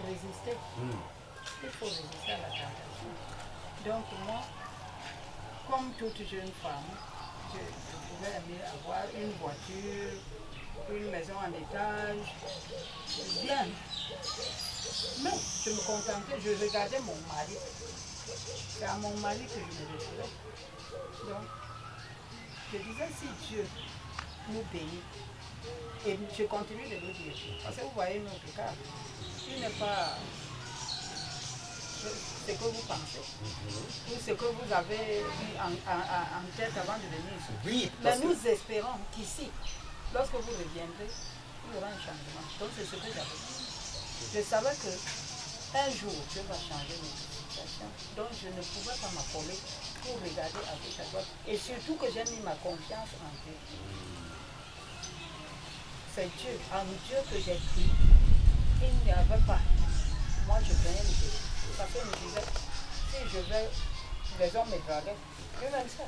résister. Il faut résister à la tentation. Donc moi, comme toute jeune femme, je pouvais aimer avoir une voiture, une maison en étage, bien. Mais je me contentais, je regardais mon mari. C'est à mon mari que je me référais. Donc, je disais, si Dieu nous bénit, et je continue de le dire, parce que vous voyez notre cas, il n'est pas ce que vous pensez, ou ce que vous avez eu en tête avant de venir ici. Oui, mais nous espérons qu'ici, lorsque vous reviendrez, il y aura un changement. Donc c'est ce que j'avais dit. Je savais qu'un jour, Dieu va changer notre situation. Donc je ne pouvais pas m'affoler pour regarder à gauche à droite. Et surtout que j'ai mis ma confiance en Dieu. C'est Dieu, en Dieu que j'ai cru. Il n'y avait pas. Moi je prenais le Dieu. Parce qu'il me disait, si je vais, les hommes me draguaient. Lui-même ça.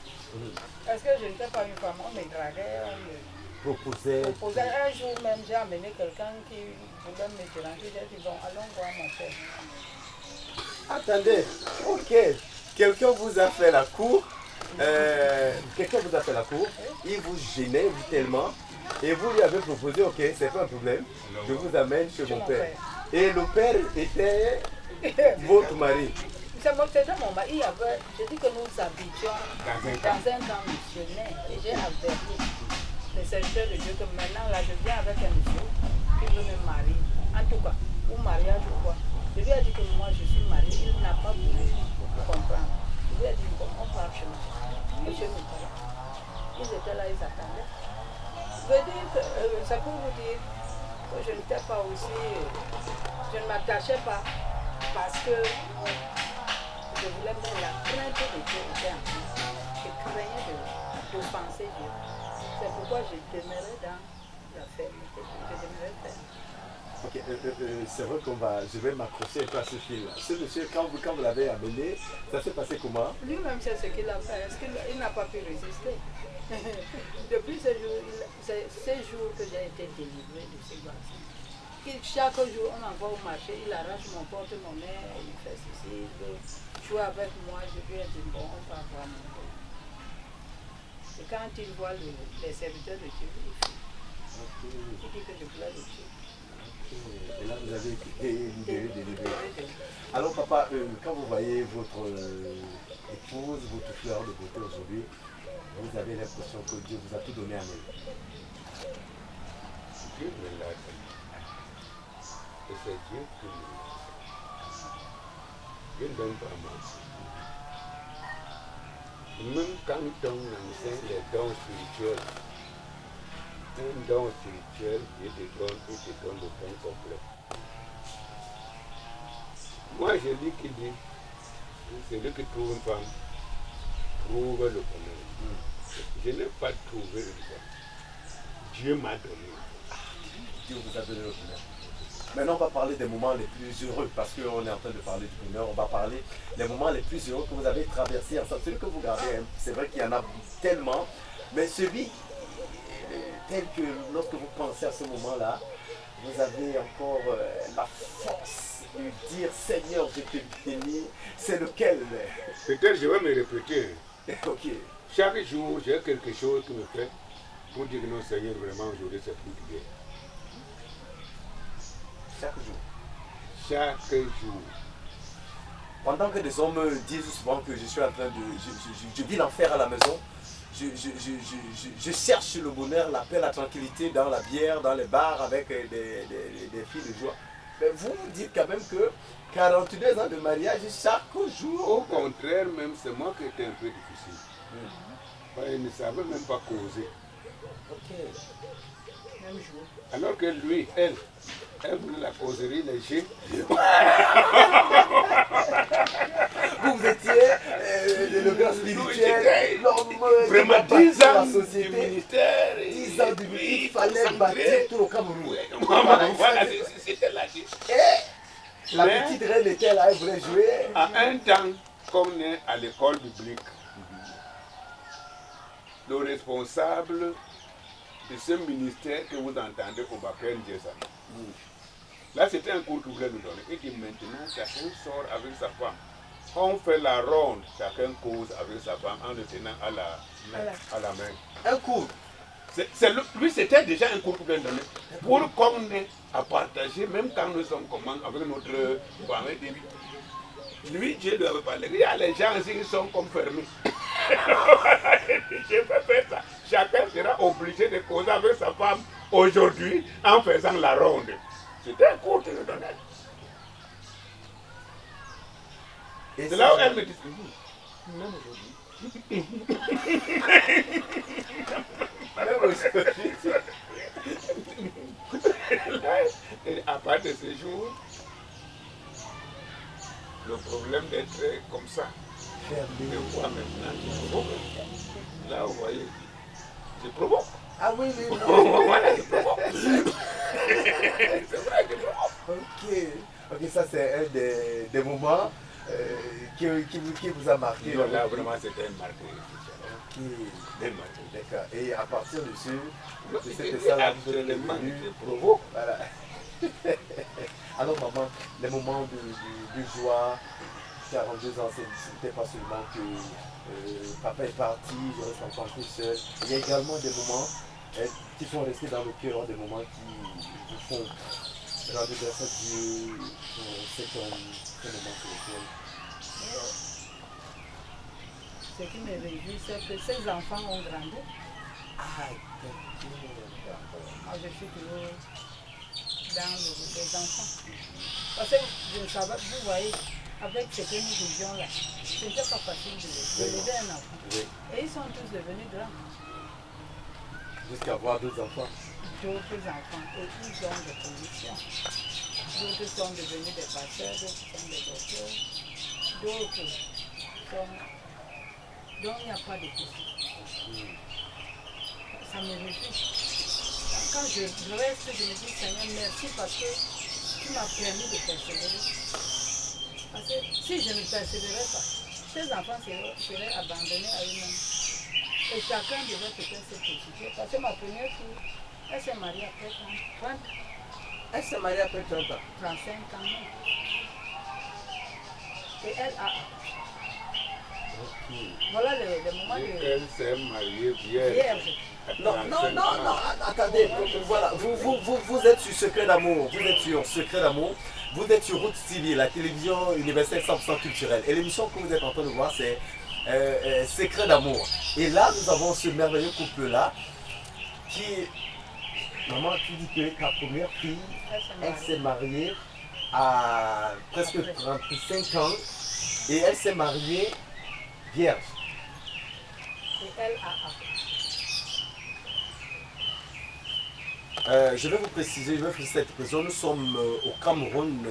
Est-ce que je n'étais pas une femme? On me draguait, on me proposait. Un jour même, j'ai amené quelqu'un qui voulait me déranger. J'ai dit, bon, allons voir mon père. Attendez, ok. Quelqu'un vous a fait la cour. Il vous gênait tellement. Et vous lui avez proposé, ok, c'est pas un problème. Je vous amène chez mon père. Et le père était votre mari. C'était mon mari. Je dis que nous habitions dans un camp missionnaire. Et j'ai averti le serviteur de Dieu que maintenant, là, je viens avec un monsieur qui veut me marier. En tout cas, ou mariage ou quoi. Je lui ai dit que moi, je suis mariée. Il n'a pas voulu comprendre. lui ai dit, bon, on part chez monsieur Nicolas. Ils étaient là, ils attendaient. Je veux dire que, ça peut vous dire que je n'étais pas aussi, je ne m'attachais pas parce que je voulais mettre la crainte de Dieu était en moi. Je craignais d'offenser Dieu. C'est pourquoi je demeurais dans la fermeté, je demeurais ferme. Ok, c'est vrai je vais m'accrocher un peu à ce fil-là. Ce monsieur, quand vous l'avez amené, ça s'est passé comment? Lui-même sait ce qu'il a fait, est-ce qu'il n'a pas pu résister? Depuis ce jour que j'ai été délivré de ce garçon. Chaque jour, on m'envoie au marché, il arrache mon porte-monnaie, il fait ceci, il veut jouer avec moi, je lui ai dit, bon, on va voir mon Dieu. Et quand il voit les serviteurs de Dieu, il fuit. Il dit que je voulais le tuer. Et là, vous avez été libéré, délivré. Alors, papa, quand vous voyez votre épouse, votre fleur de beauté aujourd'hui, vous avez l'impression que Dieu vous a tout donné à elle. Dieu me l'a donné. Et c'est Dieu qui me l'a donné. Je ne donne pas moi. Même quand on enseigne les dons spirituels, un don spirituel, Dieu te donne le don complet. Moi, je dis qu'il dit, celui qui trouve une femme, trouve le bonheur. Je n'ai pas trouvé une femme. Dieu m'a donné. Dieu vous a donné le bonheur. Maintenant, on va parler des moments les plus heureux, parce qu'on est en train de parler du bonheur. On va parler des moments les plus heureux que vous avez traversés ensemble. Celui que vous gardez, c'est vrai qu'il y en a tellement, mais celui tel que lorsque vous pensez à ce moment-là, vous avez encore la force de dire Seigneur, je te bénis. C'est lequel? Peut-être je vais me répéter. Ok. Chaque jour, j'ai quelque chose qui me fait pour dire non, Seigneur, vraiment aujourd'hui c'est plus bien. Chaque jour. Chaque jour. Pendant que des hommes disent souvent que je suis en train de... Je vis l'enfer à la maison, je cherche le bonheur, la paix, la tranquillité dans la bière, dans les bars avec des filles de joie. Mais vous dites quand même que 42 ans de mariage, chaque jour... Au contraire, même c'est moi qui étais un peu difficile. Elle ne savait même pas causer. Ok. Même jour. Alors que lui, elle voulait la causerie léger. Vous étiez le grand spirituel, l'homme vraiment qui 10 la ans société. du ministère. 10 ans du ministère, il fallait bâtir tout le Cameroun. Voilà, c'était la vie. Et la petite reine était là, elle voulait jouer. À un temps, comme on est à l'école publique, le responsable de ce ministère que vous entendez au Bakken Djessa. Là, c'était un cours qu'il voulait nous donner. Il dit maintenant, chacun sort avec sa femme. On fait la ronde, chacun cause avec sa femme en le tenant à la main. Un cours. Lui, c'était déjà un cours qu'il voulait nous donner. Pour qu'on ait à partager, même quand nous sommes avec notre famille de vie. Lui, Dieu lui avait parlé. Il y a les gens ici qui sont comme fermés. Je vais faire ça. Chacun sera obligé de causer avec sa femme aujourd'hui en faisant la ronde. C'était un cours qu'il nous donnait. C'est là où elle me dit, même aujourd'hui. Même aujourd'hui. Et à partir de ce jour, le problème d'être comme ça, de voir maintenant, je provoque. Là, vous voyez, je provoque. Ah oui, oui, oui. Voilà, je provoque. C'est vrai, je provoque. Ok, ça c'est un des moments qui vous a marqué. Non, là, vraiment, c'était un marqué. Ok, Un marqué. d'accord. Et à partir de C'était ça, là, vous êtes absolument, devenu... je provoque. Voilà. Alors maman, les moments de joie, 42 ans, c'était pas seulement que papa est parti, je reste encore tout seul. Il y a également des moments qui sont restés dans le cœur, des moments qui vous font rendre grâce à Dieu pour ces moments sur lesquels... Ce qui me réjouit, c'est que ces enfants ont grandi. Ah, Moi, je suis toujours dans les enfants. Parce que je ne savais, vous voyez, avec ce que nous vivions là, ce n'était pas facile de lever un enfant. Oui. Et ils sont tous devenus grands. Jusqu'à avoir 2 enfants. D'autres enfants, et ils ont des conditions. D'autres sont devenus des pasteurs, d'autres sont des docteurs, d'autres sont... Donc il n'y a pas de possible. Ça me réjouit. Quand je reste, je me dis Seigneur, merci parce que tu m'as permis de persévérer. Parce que si je ne persévérais pas, ces enfants seraient abandonnés à eux-mêmes. Et chacun devait peut-être se préoccuper. Parce que ma première fille, elle s'est mariée après 30 ans. Elle s'est mariée après 30 ans. 35 ans. Et elle a accouché. Voilà le moment de Elle s'est mariée vierge. vierge. Non, attendez, voilà, vous êtes sur Secret d'amour, vous êtes sur Secret d'amour, vous êtes sur Route TV, la télévision universelle 100% culturelle. Et l'émission que vous êtes en train de voir, c'est Secret d'amour. Et là, nous avons ce merveilleux couple-là qui, maman, tu dis que ta première fille, elle s'est mariée à presque 35 ans et elle s'est mariée vierge. Et elle a accouché. Je vais vous préciser, je vais faire cette précision. Nous sommes au Cameroun,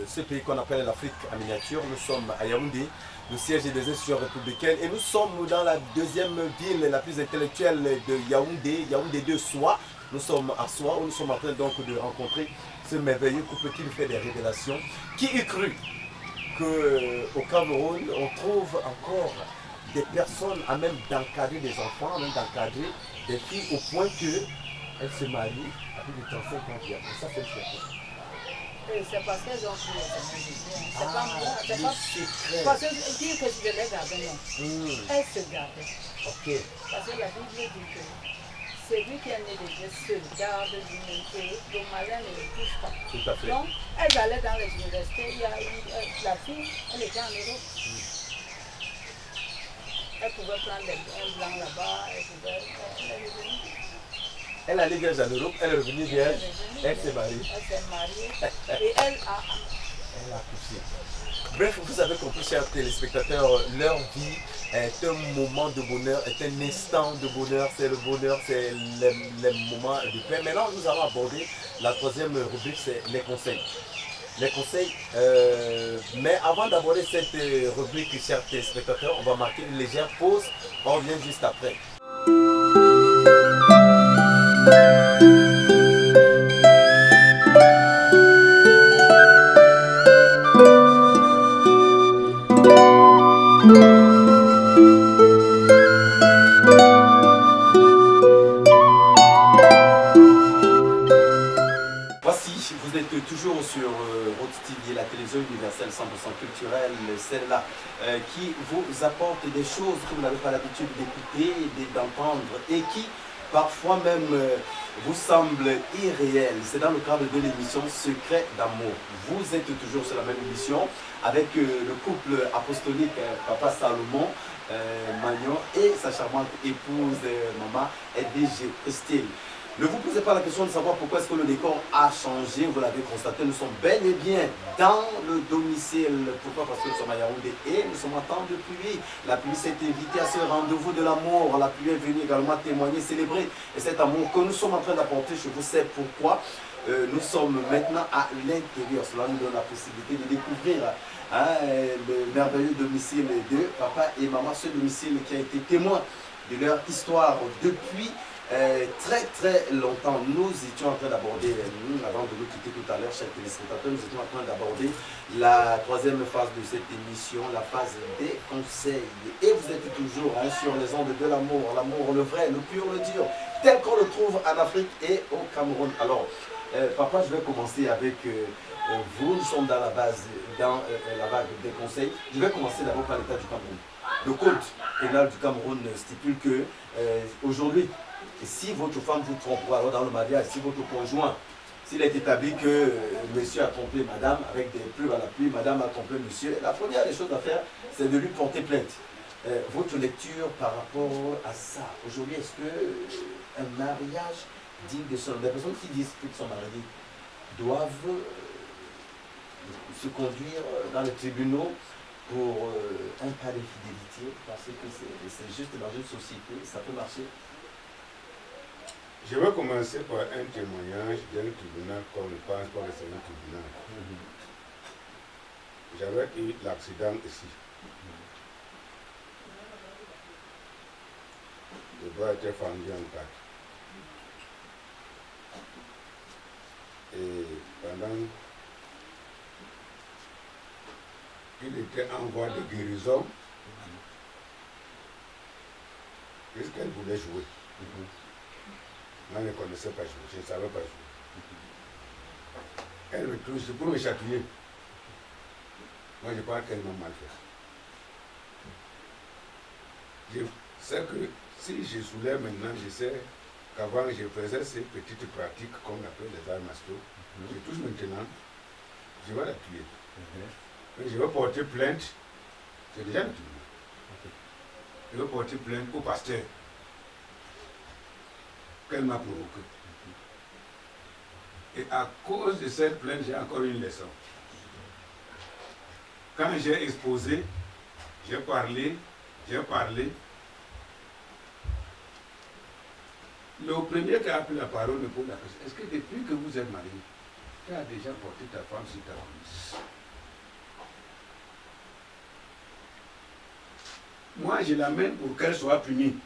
ce pays qu'on appelle l'Afrique en miniature. Nous sommes à Yaoundé, le siège des institutions républicaines. Et nous sommes dans la deuxième ville la plus intellectuelle de Yaoundé, Yaoundé 2, Soa. Nous sommes à Soa, où nous sommes en train donc de rencontrer ce merveilleux couple qui nous fait des révélations. Qui eût cru qu'au Cameroun, on trouve encore des personnes à même d'encadrer des enfants, à même d'encadrer des filles, au point que elle se marie à plus de 35 ans. Et ça, c'est le secret. Et c'est parce qu'elles ont pris le Seigneur Jésus. C'est pas moi, c'est le pas. secret. Parce que dire que je les gardais, non. Elles se gardaient. Ok. Parce que la Bible dit que celui qui est né de Dieu se garde lui-même et le malin ne le touche pas. Tout à fait. Donc, elles allaient dans les universités. Il y a eu la fille, elle était en Europe. Elle pouvait prendre un blanc là-bas, elle est revenue. Elle allait vierge en Europe, elle est revenue vierge, elle s'est mariée. Elle s'est mariée et elle a accouché. Bref, vous avez compris, chers téléspectateurs, leur vie est un moment de bonheur, est un instant de bonheur, c'est le bonheur, c'est les moments de paix. Maintenant, nous allons aborder la troisième rubrique, c'est les conseils. Les conseils, mais avant d'aborder cette rubrique, chers téléspectateurs, on va marquer une légère pause, on revient juste après. Voici, vous êtes toujours sur Route TV, la télévision universelle 100% culturelle, celle-là qui vous apporte des choses que vous n'avez pas l'habitude d'écouter, d'entendre et qui parfois même vous semblent irréelles. C'est dans le cadre de l'émission Secret d'amour. Vous êtes toujours sur la même émission avec le couple apostolique Papa Salomon Magnon et sa charmante épouse Maman Edwige Christine. Ne vous posez pas la question de savoir pourquoi est-ce que le décor a changé. Vous l'avez constaté, nous sommes bel et bien dans le domicile. Pourquoi? Parce que nous sommes à Yaoundé et nous sommes en temps de pluie. La pluie s'est invitée à ce rendez-vous de l'amour. La pluie est venue également témoigner, célébrer. Et cet amour que nous sommes en train d'apporter, je vous sais pourquoi. Nous sommes maintenant à l'intérieur. Cela nous donne la possibilité de découvrir le merveilleux domicile de papa et maman. Ce domicile qui a été témoin de leur histoire depuis très longtemps. Nous étions en train d'aborder, avant de nous quitter tout à l'heure, chers téléspectateurs, nous étions en train d'aborder la troisième phase de cette émission, la phase des conseils. Et vous êtes toujours sur les ondes de l'amour, l'amour le vrai, le pur, le dur, tel qu'on le trouve en Afrique et au Cameroun. Alors, papa, je vais commencer avec vous. Nous sommes dans la base, dans la vague des conseils. Je vais commencer d'abord par l'État du Cameroun. Le code pénal du Cameroun stipule que aujourd'hui, si votre femme vous trompe, ou alors dans le mariage, si votre conjoint, s'il est établi que monsieur a trompé madame avec des plumes à la pluie, madame a trompé monsieur, la première des choses à faire, c'est de lui porter plainte. Votre lecture par rapport à ça, aujourd'hui, est-ce qu'un mariage digne de son... Les personnes qui disent qu'ils sont mariés doivent se conduire dans les tribunaux pour un cas d'infidélité, parce que c'est juste dans une société, ça peut marcher. Je vais commencer par un témoignage d'un tribunal comme je pense pas que c'est un tribunal. J'avais eu l'accident ici. Le bras était fendu en quatre. Et pendant qu'il était en voie de guérison, puisqu'elle voulait jouer. Moi, je ne connaissais pas jouer, je ne savais pas jouer. Elle me touche pour me chatouiller. Moi, je pense qu'elle m'a mal fait. Je sais que si je soulève maintenant, je sais qu'avant, je faisais ces petites pratiques qu'on appelle les arts martiaux. Je touche maintenant, je vais la tuer. Mais je vais porter plainte, c'est déjà le tribunal. Je vais porter plainte au pasteur qu'elle m'a provoqué. Et à cause de cette plainte, j'ai encore une leçon. Quand j'ai exposé, j'ai parlé, le premier qui a pris la parole me pose la question, est-ce que depuis que vous êtes marié, tu as déjà porté ta femme sur ta cuisse? Moi, je l'amène pour qu'elle soit punie.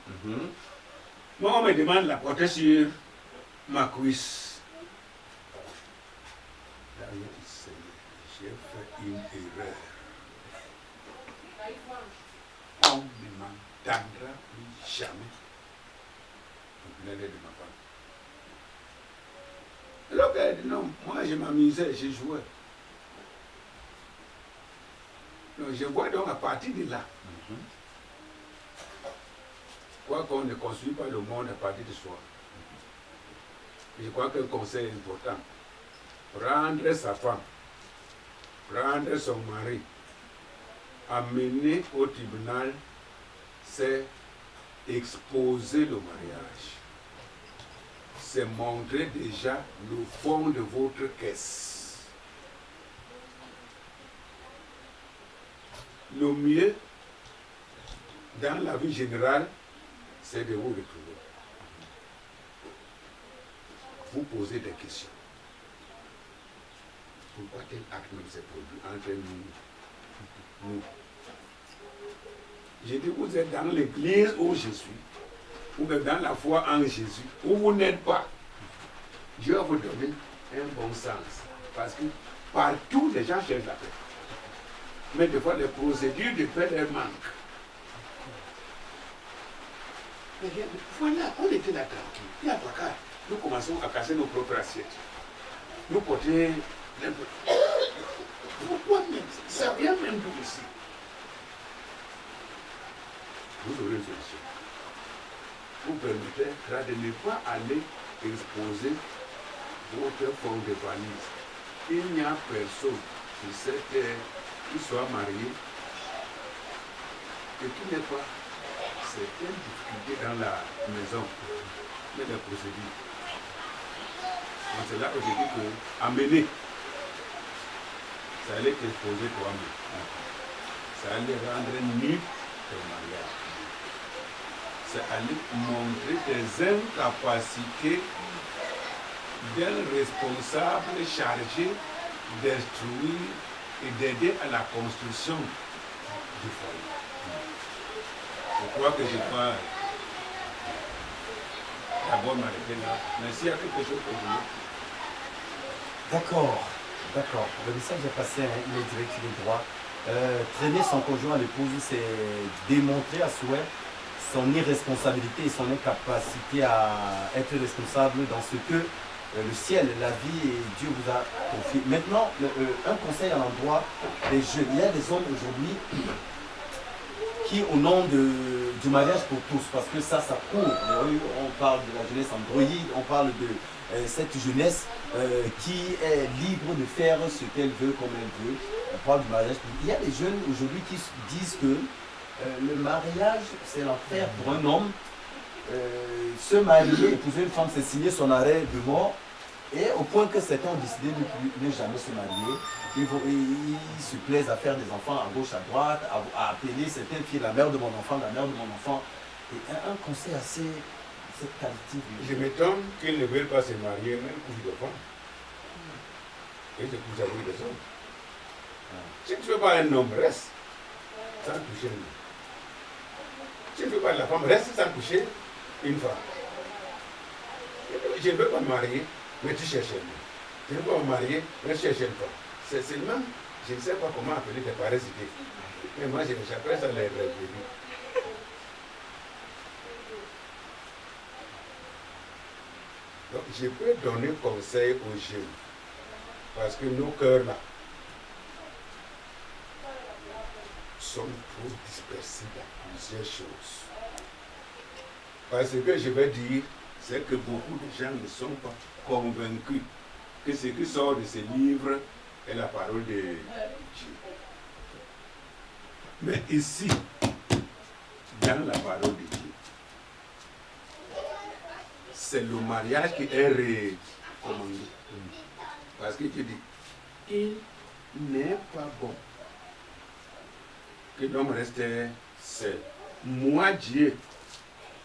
Moi, on me demande de la porter sur ma cuisse. Là, j'ai fait une erreur. On ne m'entendra plus jamais pour l'aide de ma femme. Alors qu'elle dit non, moi je m'amusais, je jouais. Donc je vois donc à partir de là, quoi qu'on ne construit pas le monde à partir de soi. Je crois qu'un conseil important, prendre sa femme, prendre son mari, amener au tribunal, c'est exposer le mariage. C'est montrer déjà le fond de votre caisse. Le mieux, dans la vie générale, c'est de vous retrouver. Vous posez des questions. Pourquoi tel acte même s'est produit entre nous? J'ai dit, vous êtes dans l'église où je suis, ou dans la foi en Jésus, où vous n'êtes pas. Je vais vous donner un bon sens. Parce que partout, les gens cherchent la paix. Mais des fois, les procédures de paix, elles manquent. Mais voilà, on était là tranquille. Il y a pas qu'à. Nous commençons à casser nos propres assiettes. Nous porter pourquoi même? Ça vient même d'où ici? Vous aurez une solution. Vous permettez de ne pas aller exposer votre fond de valise. Il n'y a personne sur cette terre qui soit marié et qui n'ait pas certaines difficultés dans la maison, mais les procédures. Donc c'est là que je dis que amener, ça allait t'exposer toi-même. Ça allait rendre nu ton mariage. Ça allait montrer tes incapacités d'un responsable chargé d'instruire et d'aider à la construction du foyer. Je crois que je dois d'abord m'arrêter là. Mais s'il y a quelque chose que je veux. D'accord. Le message est passé, hein, il est direct, il est droit. Traîner son conjoint à l'épouse, c'est démontrer à souhait son irresponsabilité et son incapacité à être responsable dans ce que le ciel, la vie et Dieu vous a confié. Maintenant, un conseil à l'endroit des jeunes. Il y a des hommes aujourd'hui qui, au nom du mariage pour tous, parce que ça court. On parle de la jeunesse androïde, on parle de cette jeunesse qui est libre de faire ce qu'elle veut, comme elle veut. On parle du mariage. Il y a des jeunes aujourd'hui qui disent que le mariage, c'est l'enfer pour un homme. Se marier, épouser une femme, c'est signer son arrêt de mort. Et au point que certains ont décidé de ne jamais se marier. Ils se plaisent à faire des enfants à gauche, à droite, à appeler certaines filles la mère de mon enfant, la mère de mon enfant. Et un conseil assez cette qualité. Je m'étonne qu'ils ne veulent pas se marier, même coucher de femmes. Et se coucher avec des hommes. Si tu ne veux pas un homme, reste sans toucher une femme. Si tu ne veux pas la femme, reste sans toucher une femme. Je ne veux pas me marier, mais tu cherches un homme. Je ne veux pas me marier, mais tu cherches une femme. C'est seulement, je ne sais pas comment appeler tes parasités. Mais moi, j'appelle ça les rêves. Donc, je peux donner conseil aux jeunes, parce que nos cœurs là sont trop dispersés dans plusieurs choses. Parce que je vais dire, c'est que beaucoup de gens ne sont pas convaincus que ce qui sort de ces livres est la parole de Dieu. Mais ici, dans la parole de Dieu, c'est le mariage qui est recommandé. Parce que tu dis, il n'est pas bon que l'homme reste seul. Moi, Dieu,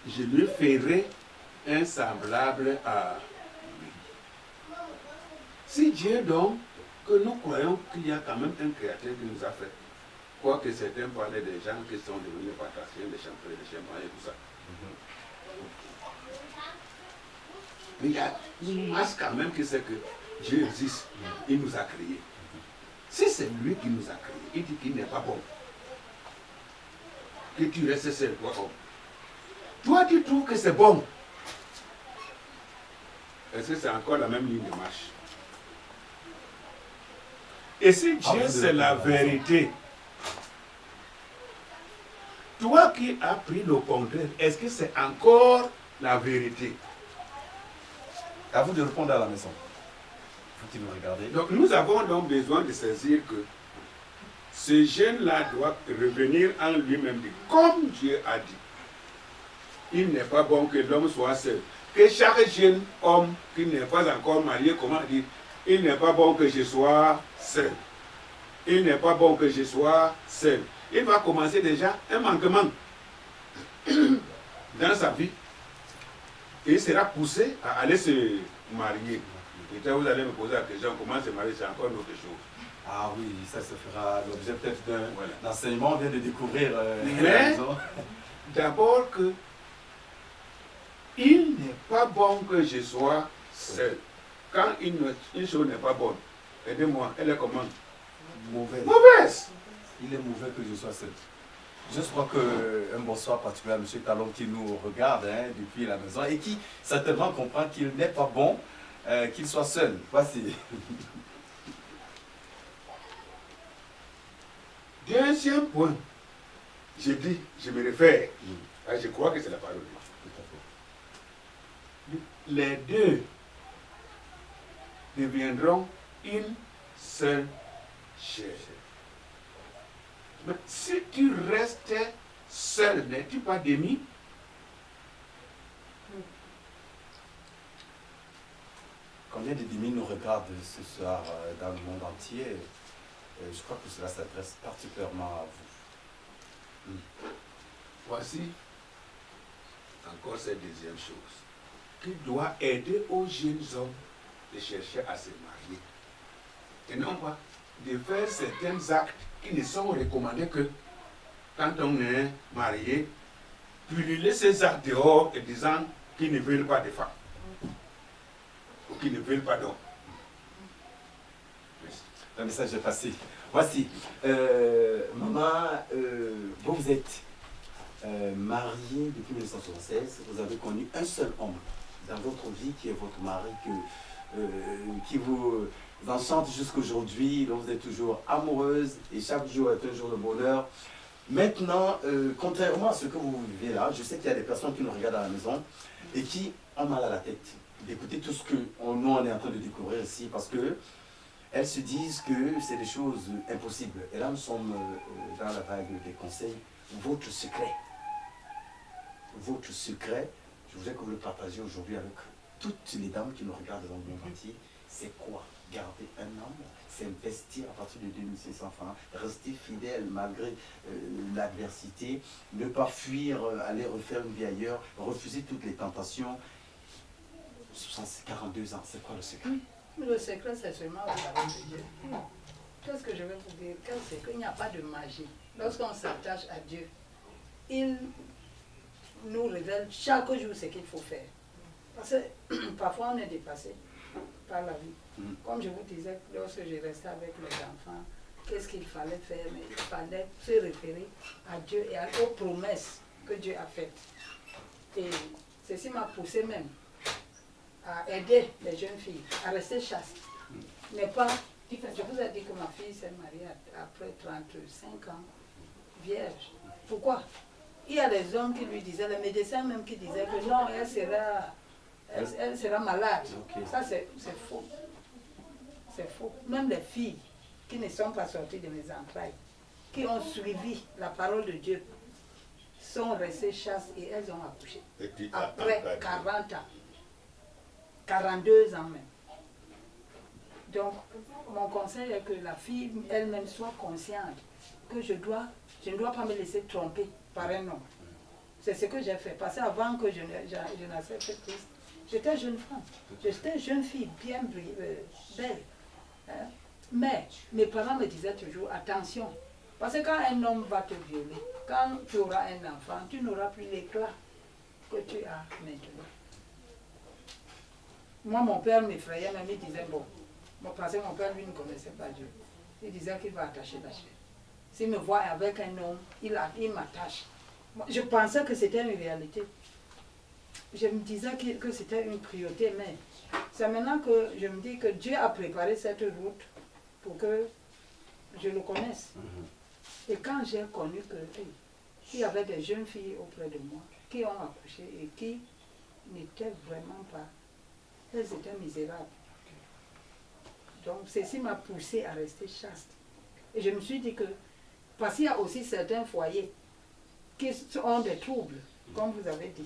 je lui ferai un semblable à lui. Si Dieu donc, que nous croyons qu'il y a quand même un créateur qui nous a fait, quoique certains parlaient des gens qui sont devenus patriciens, des champions, des champagne et tout ça. Mais il y a une masse quand même qui sait que Dieu existe, il nous a créés. Si c'est lui qui nous a créés, il dit qu'il n'est pas bon que tu restes seul, toi, homme. Toi, tu trouves que c'est bon. Est-ce que c'est encore la même ligne de marche? Et si Dieu, c'est la vérité, toi qui as pris le contraire, est-ce que c'est encore la vérité? À vous de répondre à la maison. Vous qui nous regardez. Donc nous avons donc besoin de saisir que ce jeune-là doit revenir en lui-même, comme Dieu a dit. Il n'est pas bon que l'homme soit seul. Que chaque jeune homme qui n'est pas encore marié, comment dire, il n'est pas bon que je sois seul. Il n'est pas bon que je sois seul. Il va commencer déjà un manquement dans sa vie. Et il sera poussé à aller se marier. Et quand vous allez me poser la question, comment se marier, c'est encore une autre chose. Ah oui, ça se fera l'objet peut-être d'un enseignement. On vient de découvrir la Mais, maison. d'abord que il n'est pas bon que je sois seul. Quand une chose n'est pas bonne, aidez-moi, elle est comment? Mauvaise. Mauvaise. Il est mauvais que je sois seul. Je crois qu'un bonsoir particulier à M. Talon qui nous regarde depuis la maison et qui certainement comprend qu'il n'est pas bon qu'il soit seul. Voici. Deuxième point, je dis, je me réfère, je crois que c'est la parole de Dieu. Les deux deviendront une seule chair. Mais si tu restes seul, n'es-tu pas demi? Combien de demi nous regardent ce soir dans le monde entier? Je crois que cela s'adresse particulièrement à vous. Voici encore cette deuxième chose qui doit aider aux jeunes hommes de chercher à se marier. Et non pas de faire certains actes qui ne sont recommandés que quand on est marié, puis ces actes dehors et disant qu'ils ne veulent pas de femmes ou qu'ils ne veulent pas d'hommes. Le message est passé. Voici, maman, vous êtes mariée depuis 1976, vous avez connu un seul homme dans votre vie qui est votre mari, qui vous enchante jusqu'aujourd'hui, dont vous êtes toujours amoureuse et chaque jour est un jour de bonheur. Maintenant, contrairement à ce que vous vivez là, je sais qu'il y a des personnes qui nous regardent à la maison et qui ont mal à la tête d'écouter tout ce que nous on est en train de découvrir ici parce que elles se disent que c'est des choses impossibles. Et là, nous sommes dans la vague des conseils. Votre secret, je voudrais que vous le partagiez aujourd'hui avec toutes les dames qui nous regardent dans le monde entier, c'est quoi? Garder un homme, s'investir à partir de 2500 francs, rester fidèle malgré l'adversité, ne pas fuir, aller refaire une vie ailleurs, refuser toutes les tentations. 42 ans, c'est quoi le secret? Le secret, c'est seulement la parole de Dieu. Qu'est-ce que je vais vous dire? C'est qu'il n'y a pas de magie. Lorsqu'on s'attache à Dieu, il nous révèle chaque jour ce qu'il faut faire. Parce que parfois on est dépassé par la vie. Comme je vous disais, lorsque je restais avec les enfants, qu'est-ce qu'il fallait faire? Mais il fallait se référer à Dieu et aux promesses que Dieu a faites. Et ceci m'a poussé même à aider les jeunes filles à rester chastes. Mais pas, je vous ai dit que ma fille s'est mariée après 35 ans, vierge. Pourquoi? Il y a des hommes qui lui disaient, les médecins même qui disaient que non, elle sera malade. Okay. Ça, c'est faux. C'est faux. Même les filles qui ne sont pas sorties de mes entrailles, qui ont suivi la parole de Dieu, sont restées chastes et elles ont accouché. Après 40 ans. 42 ans même. Donc, mon conseil est que la fille elle-même soit consciente que je ne dois pas me laisser tromper par un homme. C'est ce que j'ai fait. Parce qu'avant que je n'accepte Christ, j'étais jeune femme. J'étais jeune fille, bien belle. Hein? Mais mes parents me disaient toujours, attention. Parce que quand un homme va te violer, quand tu auras un enfant, tu n'auras plus l'éclat que tu as maintenant. Moi, mon père m'effrayait, mais il disait, bon, parce que mon père, lui, ne connaissait pas Dieu. Il disait qu'il va attacher la chair. S'il me voit avec un homme, il m'attache. Je pensais que c'était une réalité. Je me disais que c'était une priorité, mais c'est maintenant que je me dis que Dieu a préparé cette route pour que je le connaisse. Et quand j'ai connu qu'il y avait des jeunes filles auprès de moi qui ont accouché et qui n'étaient vraiment pas, elles étaient misérables. Donc ceci m'a poussé à rester chaste. Et je me suis dit que, parce qu'il y a aussi certains foyers qui ont des troubles, comme vous avez dit.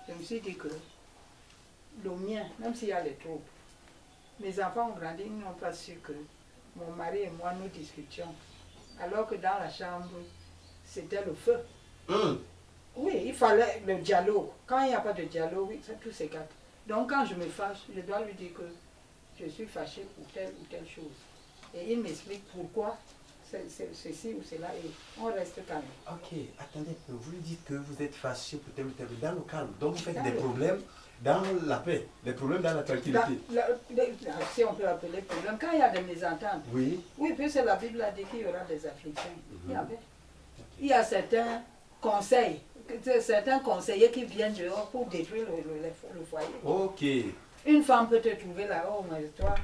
Je me suis dit que le mien, même s'il y a des troubles, mes enfants ont grandi, ils n'ont pas su que mon mari et moi nous discutions. Alors que dans la chambre, c'était le feu. Oui, il fallait le dialogue. Quand il n'y a pas de dialogue, oui, tout s'écarte. Donc quand je me fâche, je dois lui dire que je suis fâchée pour telle ou telle chose. Et il m'explique pourquoi ceci ou cela et on reste calme. Ok, attendez, vous lui dites que vous êtes fâché pour tel ou tel, dans le calme. Donc vous faites des problèmes dans la paix, des problèmes dans la tranquillité. Si on peut appeler problème, quand il y a des mésententes. Oui. Oui, puisque la Bible a dit qu'il y aura des afflictions. Il y a certains conseils, certains conseillers qui viennent dehors pour détruire le foyer. Ok. Une femme peut te trouver là, oh mais toi,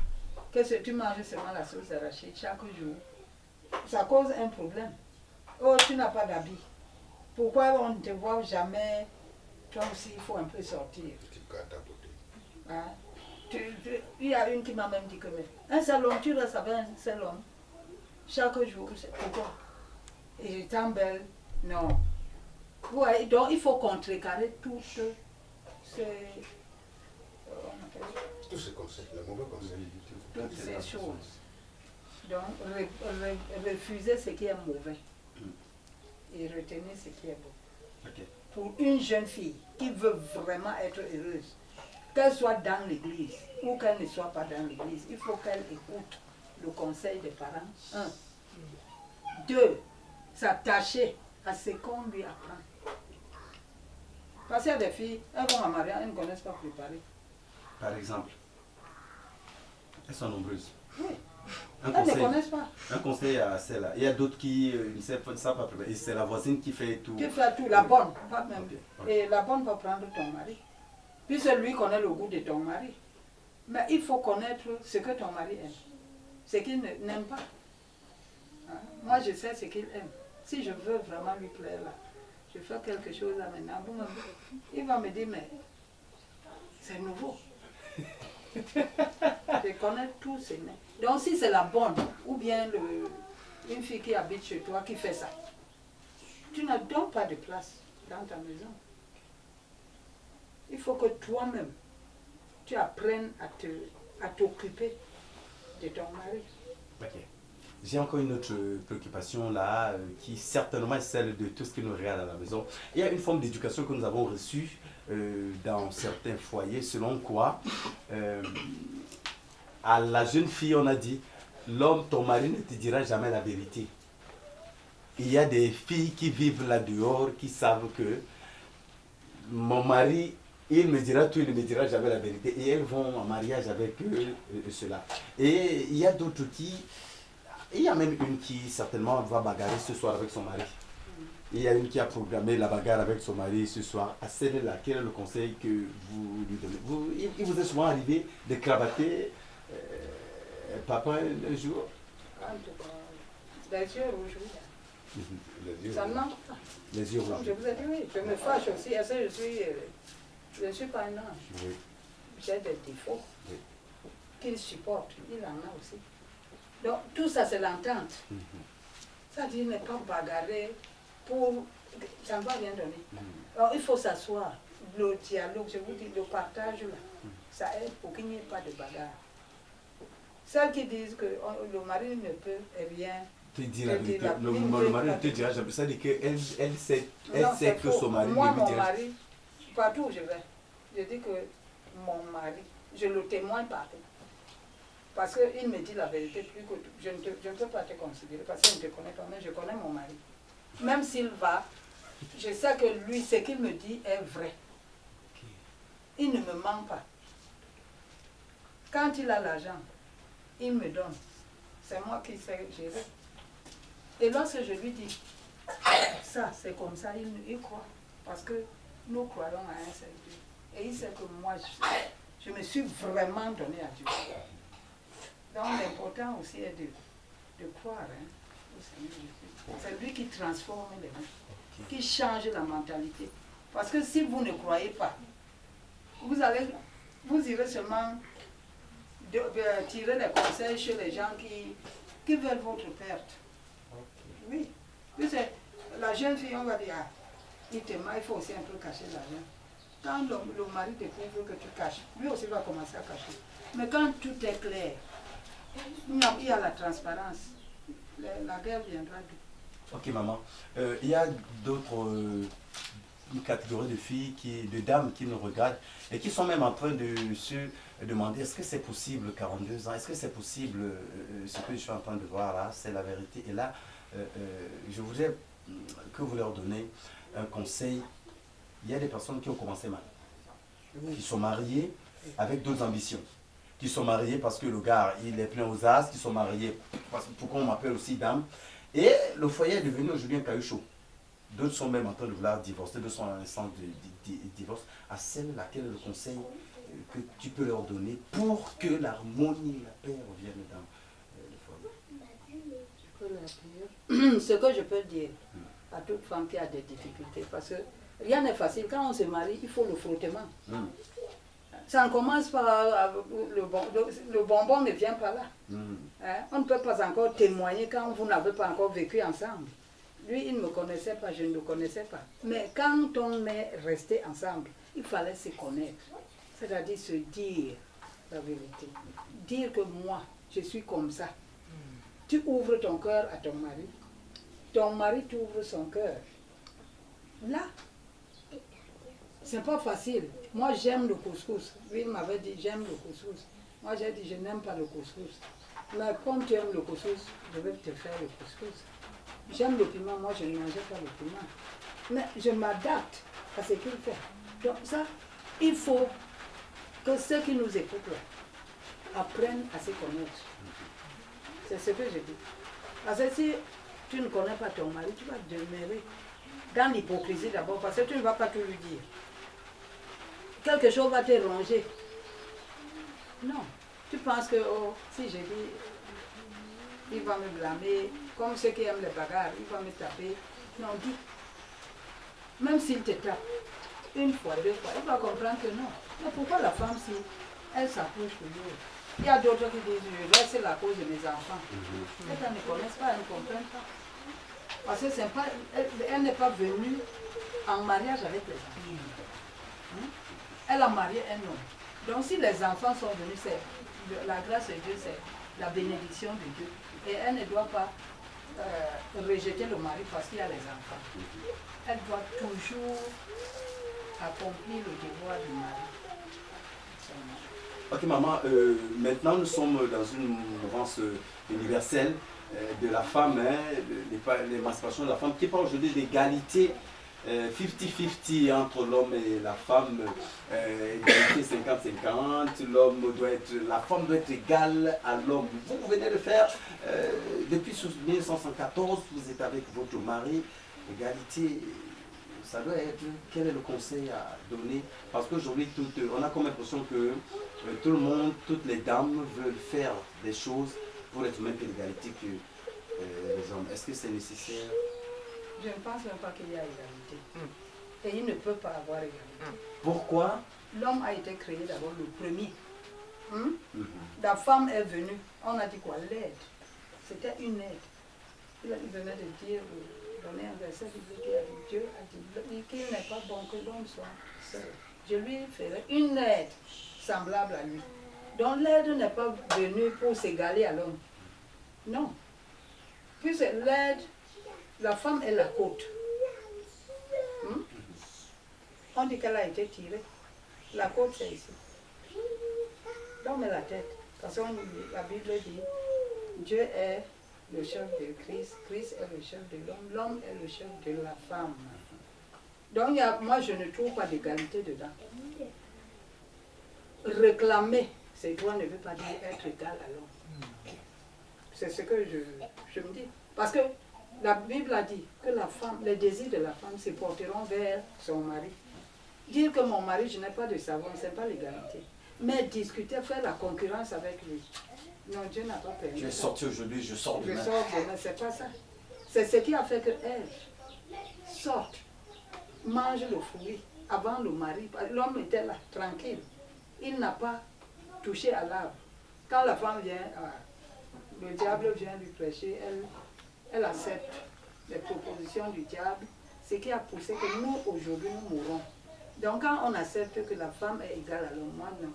qu'est-ce que tu manges seulement la sauce arachide chaque jour? Ça cause un problème. Oh, tu n'as pas d'habit. Pourquoi on ne te voit jamais? Toi aussi, il faut un peu sortir. Hein? Il y a une qui m'a même dit que un seul homme, tu restes avec un seul homme. Chaque jour, pourquoi? Et étant belle, non. Ouais, donc il faut contrecarrer toutes ces... Tous ces conseils, les mauvais conseils. Toutes ces choses. Donc, refuser ce qui est mauvais et retenir ce qui est beau. Okay. Pour une jeune fille qui veut vraiment être heureuse, qu'elle soit dans l'église ou qu'elle ne soit pas dans l'église, il faut qu'elle écoute le conseil des parents. 1. 2. S'attacher à ce qu'on lui apprend. Parce qu'il y a des filles, elles vont à mariage, elles ne connaissent pas préparer. Par exemple, elles sont nombreuses. Oui. Elles ne connaissent pas. Un conseil à celle-là. Il y a d'autres qui ne savent pas préparer. Et c'est la voisine qui fait tout. Qui fait tout, la bonne, pas même. Okay. Et la bonne va prendre ton mari. Puisque lui connaît le goût de ton mari. Mais il faut connaître ce que ton mari aime. Ce qu'il n'aime pas. Hein? Moi, je sais ce qu'il aime. Si je veux vraiment lui plaire là, je fais quelque chose là maintenant. Il va me dire, mais c'est nouveau. Je connais tous ces mains. Donc si c'est la bonne, ou bien une fille qui habite chez toi qui fait ça, tu n'as donc pas de place dans ta maison. Il faut que toi-même, tu apprennes à t'occuper de ton mari. Ok. J'ai encore une autre préoccupation là, qui certainement est celle de tout ce qui nous regarde à la maison. Il y a une forme d'éducation que nous avons reçue dans certains foyers, selon quoi à la jeune fille on a dit, l'homme, ton mari ne te dira jamais la vérité. Il y a des filles qui vivent là dehors, qui savent que mon mari, il me dira tout, il ne me dira jamais la vérité. Et elles vont en mariage avec cela. Et il y a d'autres qui... Il y a même une qui certainement va bagarrer ce soir avec son mari. Il y a une qui a programmé la bagarre avec son mari ce soir. À celle-là, quel est le conseil que vous lui donnez? Il vous est souvent arrivé de cravater papa un jour? En tout cas, les yeux rouges, oui. Les yeux. Ça ne manque pas. Les yeux Comme rouges. je vous ai dit, oui, je me fâche aussi. Est-ce que je ne suis pas un ange? Oui. J'ai des défauts Oui. qu'il supporte. Il en a aussi. Donc, tout ça, c'est l'entente. Ça dit ne pas bagarrer pour... Ça ne va rien donner. Alors, il faut s'asseoir. Le dialogue, je vous dis, le partage, là, ça aide pour qu'il n'y ait pas de bagarre. Celles qui disent que le mari ne peut rien... Te dire la te vérité. dire la- Le mari ne te dira jamais. Ça dit qu'elle sait, Non, sait c'est que faux. son mari Moi, ne lui mon dira mari, partout où je vais, je dis que mon mari, je le témoigne partout. Parce qu'il me dit la vérité plus que tout. Je ne peux pas te considérer parce que je ne te connais pas, mais je connais mon mari. Même s'il va, je sais que lui, ce qu'il me dit est vrai. Il ne me ment pas. Quand il a l'argent, il me donne. C'est moi qui sais gérer. Et lorsque je lui dis, ça, c'est comme ça, il croit. Parce que nous croyons à un seul Dieu. Et il sait que moi, je me suis vraiment donné à Dieu. Donc l'important aussi est de croire au Seigneur Jésus. C'est lui qui transforme les gens, qui change la mentalité. Parce que si vous ne croyez pas, vous irez seulement tirer les conseils chez les gens qui veulent votre perte. Oui. Puis la jeune fille, on va dire, ah, il faut aussi un peu cacher l'argent. Quand le mari te prouve que tu caches, lui aussi va commencer à cacher. Mais quand tout est clair, il y a la transparence, la guerre viendra d'où? Ok maman, il y a d'autres catégories de filles, de dames qui nous regardent et qui sont même en train de se demander est-ce que c'est possible 42 ans, est-ce que c'est possible ce que je suis en train de voir là, c'est la vérité. Et là, je voudrais que vous leur donnez un conseil. Il y a des personnes qui ont commencé mal, qui sont mariées avec d'autres ambitions, qui sont mariées parce que le gars il est plein aux as, qui sont mariées parce que pourquoi on m'appelle aussi dame. Et le foyer est devenu aujourd'hui un caillou chaud. D'autres sont même en train de vouloir divorcer, d'autres sont en instance de divorce. À celle laquelle le conseil que tu peux leur donner pour que l'harmonie et la paix reviennent dans le foyer. Ce que je peux dire à toute femme qui a des difficultés, parce que rien n'est facile. Quand on se marie, il faut le frottement. Ça ne commence pas, le bonbon ne vient pas là. Hein? On ne peut pas encore témoigner quand vous n'avez pas encore vécu ensemble. Lui, il ne me connaissait pas, je ne le connaissais pas. Mais quand on est resté ensemble, il fallait se connaître. C'est-à-dire se dire la vérité. Dire que moi, je suis comme ça. Tu ouvres ton cœur à ton mari t'ouvre son cœur. Là, c'est pas facile. Moi, j'aime le couscous. Lui, il m'avait dit, j'aime le couscous. Moi, j'ai dit, je n'aime pas le couscous. Mais comme tu aimes le couscous, je vais te faire le couscous. J'aime le piment, moi, je ne mangeais pas le piment. Mais je m'adapte à ce qu'il fait. Donc ça, il faut que ceux qui nous écoutent là, apprennent à se connaître. C'est ce que je dis. Parce que si tu ne connais pas ton mari, tu vas demeurer dans l'hypocrisie d'abord, parce que tu ne vas pas tout lui dire. Quelque chose va te ronger. Non. Tu penses que oh, si je dis, il va me blâmer, comme ceux qui aiment les bagarres, il va me taper. Non, dis. Même s'il te tape, une fois, deux fois, il va comprendre que non. Mais pourquoi la femme, si elle s'approche toujours? Il y a d'autres qui disent, je laisse la cause de mes enfants. Elles ne connaissent pas, elles ne comprennent pas. Parce que c'est pas, elle n'est pas venue en mariage avec les enfants. Elle a marié un homme. Donc si les enfants sont venus, c'est la grâce de Dieu, c'est la bénédiction de Dieu. Et elle ne doit pas rejeter le mari parce qu'il y a les enfants. Elle doit toujours accomplir le devoir du mari. Ok maman, maintenant nous sommes dans une mouvance universelle de la femme, l'émancipation de la femme qui parle aujourd'hui d'égalité 50-50 entre l'homme et la femme, égalité 50-50, la femme doit être égale à l'homme. Vous venez de faire, depuis 1914, vous êtes avec votre mari, égalité, ça doit être, quel est le conseil à donner? Parce qu'aujourd'hui, on a comme l'impression que tout le monde, toutes les dames veulent faire des choses pour être même l'égalité que les hommes. Est-ce que c'est nécessaire? Je ne pense même pas qu'il y a égalité. Et il ne peut pas avoir égalité. Pourquoi? L'homme a été créé d'abord le premier. La femme est venue, on a dit quoi? L'aide. C'était une aide. Il venait de dire, donner un verset biblique, Dieu a dit qu'il n'est pas bon que l'homme soit seul. Je lui ferai une aide semblable à lui. Donc l'aide n'est pas venue pour s'égaler à l'homme. Non. Puis l'aide, la femme est la côte. On dit qu'elle a été tirée. La côte, c'est ici. L'homme est la tête. Parce que la Bible dit, Dieu est le chef de Christ, Christ est le chef de l'homme, l'homme est le chef de la femme. Donc moi, je ne trouve pas d'égalité dedans. Réclamer ses droits ne veut pas dire être égal à l'homme. C'est ce que je me dis. Parce que la Bible a dit que la femme, les désirs de la femme se porteront vers son mari. Dire que mon mari, je n'ai pas de savoir, ce n'est pas l'égalité. Mais discuter, faire la concurrence avec lui. Non, Dieu n'a pas permis. Tu es sorti aujourd'hui, je sors demain. Je sors demain, c'est pas ça. C'est ce qui a fait qu'elle sorte, mange le fruit avant le mari. L'homme était là, tranquille. Il n'a pas touché à l'arbre. Quand la femme vient, le diable vient lui prêcher, elle accepte les propositions du diable, ce qui a poussé que nous, aujourd'hui, nous mourrons. Donc quand on accepte que la femme est égale à l'homme, moi non.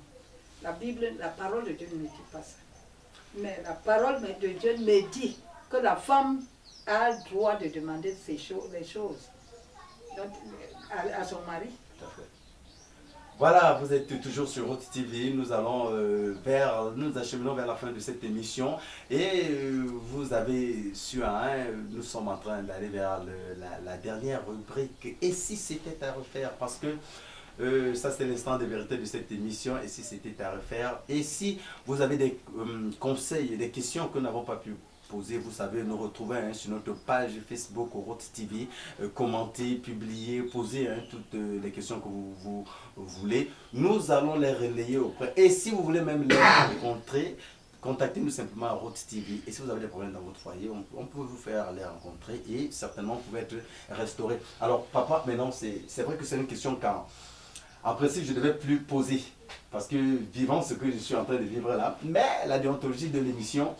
La Bible, la parole de Dieu ne me dit pas ça. Mais la parole de Dieu me dit que la femme a le droit de demander les choses donc, à son mari. Tout à fait. Voilà, vous êtes toujours sur Route TV. Nous allons nous acheminons vers la fin de cette émission. Et vous avez su, nous sommes en train d'aller vers la dernière rubrique. Et si c'était à refaire? Parce que ça, c'est l'instant de vérité de cette émission. Et si c'était à refaire? Et si vous avez des conseils, des questions que nous n'avons pas pu poser, vous savez, nous retrouver sur notre page Facebook Route TV, commenter, publier, poser toutes les questions que vous voulez. Nous allons les relayer auprès. Et si vous voulez même les rencontrer, contactez-nous simplement à Route TV. Et si vous avez des problèmes dans votre foyer, on peut vous faire les rencontrer et certainement vous pouvez être restauré. Alors, papa, maintenant, c'est vrai que c'est une question quand, en principe, je ne devais plus poser. Parce que vivant ce que je suis en train de vivre là, mais la déontologie de l'émission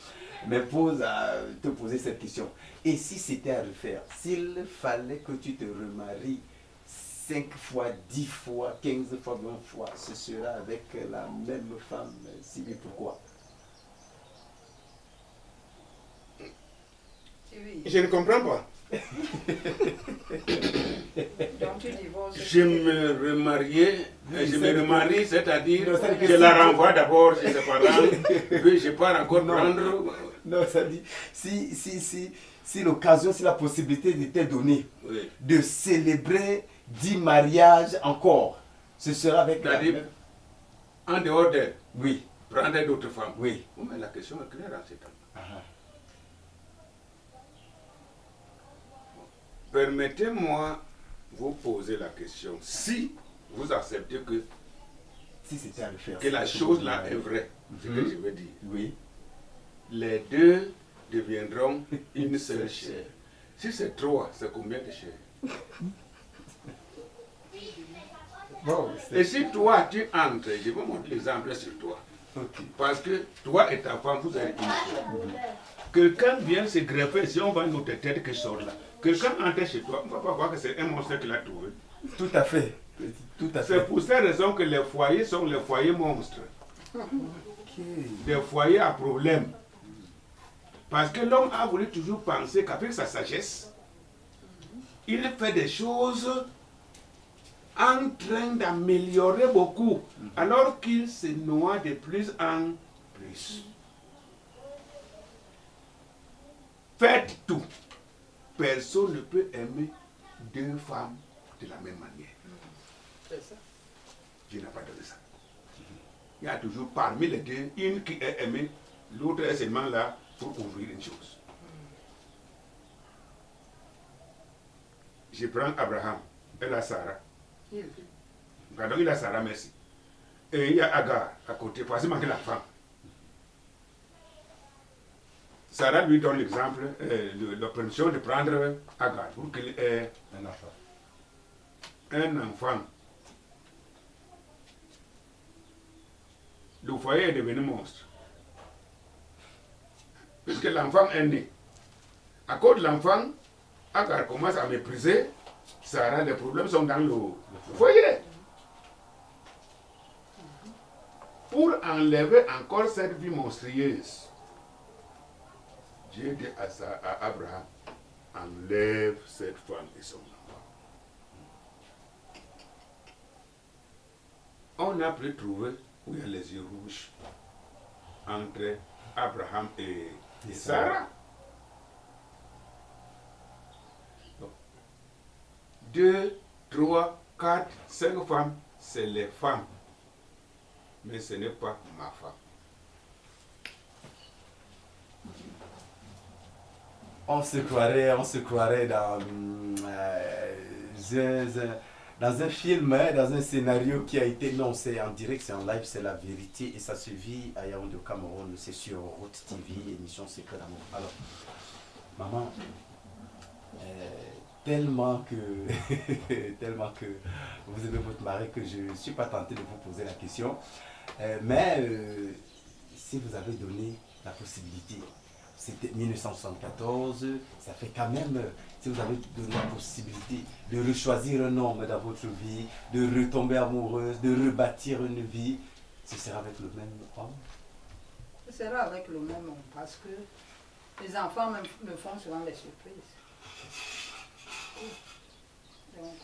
m'impose à te poser cette question. Et si c'était à refaire, s'il fallait que tu te remaries 5 fois, 10 fois, 15 fois, 20 fois, ce sera avec la même femme. Si oui, pourquoi? Je ne comprends pas. Donc tu divorces. Je me remarie, c'est-à-dire je la renvoie d'abord chez ses parents, puis je pars encore prendre. Non, ça dit, si l'occasion, si la possibilité était donnée de célébrer 10 mariages encore, ce sera avec la même... En dehors d'elle, oui, prendre d'autres femmes. Oui. Oh, mais la question est claire en ces temps. Permettez-moi vous poser la question. Si vous acceptez que, c'était à le faire, que la chose là est vraie, ce que je veux dire, oui, les deux deviendront une seule chair. Si c'est 3, c'est combien de chair? Bon, et si toi tu entres, je vais montrer l'exemple sur toi. Parce que toi et ta femme, vous avez une chair. Quelqu'un vient se greffer, si on voit notre tête qui sort là. Quelqu'un entre chez toi, on ne va pas voir que c'est un monstre qu'il a trouvé. Tout à fait. Tout à C'est fait. pour cette raison que les foyers sont les foyers monstres. Ok. Des foyers à problème. Parce que l'homme a voulu toujours penser qu'avec sa sagesse, il fait des choses en train d'améliorer beaucoup, alors qu'il se noie de plus en plus. Faites tout. Personne ne peut aimer deux femmes de la même manière. C'est ça. Dieu n'a pas donné ça. Il y a toujours parmi les deux une qui est aimée, l'autre est seulement là pour ouvrir une chose. Je prends Abraham, elle a Sarah. Pardon, il a Sarah, merci. Et il y a Agar à côté, parce qu'il manque la femme. Sarah lui donne l'exemple, la permission de prendre Agar pour qu'il ait un enfant. Le foyer est devenu monstre. Puisque l'enfant est né. À cause de l'enfant, Agar commence à mépriser Sarah, les problèmes sont dans le foyer. Pour enlever encore cette vie monstrueuse, Dieu dit à Abraham, enlève cette femme et son enfant. On a pu trouver où il y a les yeux rouges entre Abraham et Sarah. 2, 3, 4, 5 femmes, c'est les femmes. Mais ce n'est pas ma femme. On se croirait dans un film, hein, dans un scénario qui a été, non, c'est en direct, c'est en live, c'est la vérité, et ça se vit à Yaoundé au Cameroun, c'est sur Route TV, émission Secret d'amour. Alors, maman, tellement que vous aimez votre mari que je ne suis pas tenté de vous poser la question, mais si vous avez donné la possibilité, c'était 1974, ça fait quand même, si vous avez donné la possibilité de rechoisir un homme dans votre vie, de retomber amoureuse, de rebâtir une vie, ce sera avec le même homme? Ce sera avec le même homme parce que les enfants me font souvent des surprises. Donc,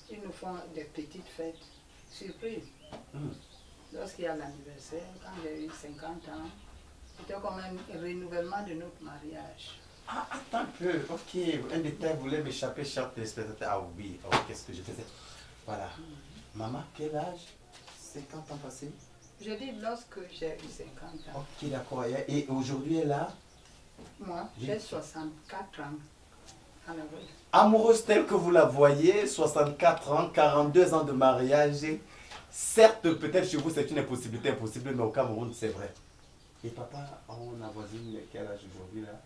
ils nous font des petites fêtes surprises. Lorsqu'il y a l'anniversaire, quand j'ai eu 50 ans, c'était comme un renouvellement de notre mariage. Ah, attends un peu, ok, un détail voulait m'échapper, cher téléspectateur. Ah oui, oh, qu'est-ce que je faisais? Voilà. Maman, quel âge? 50 ans passés? Je dis lorsque j'ai eu 50 ans. Ok, d'accord. Et aujourd'hui, elle a? Moi, j'ai 64 ans. Amoureuse. Amoureuse telle que vous la voyez, 64 ans, 42 ans de mariage. Certes, peut-être chez vous, c'est une impossibilité impossible, mais au Cameroun, c'est vrai. Et papa, on avoisine quel âge aujourd'hui là?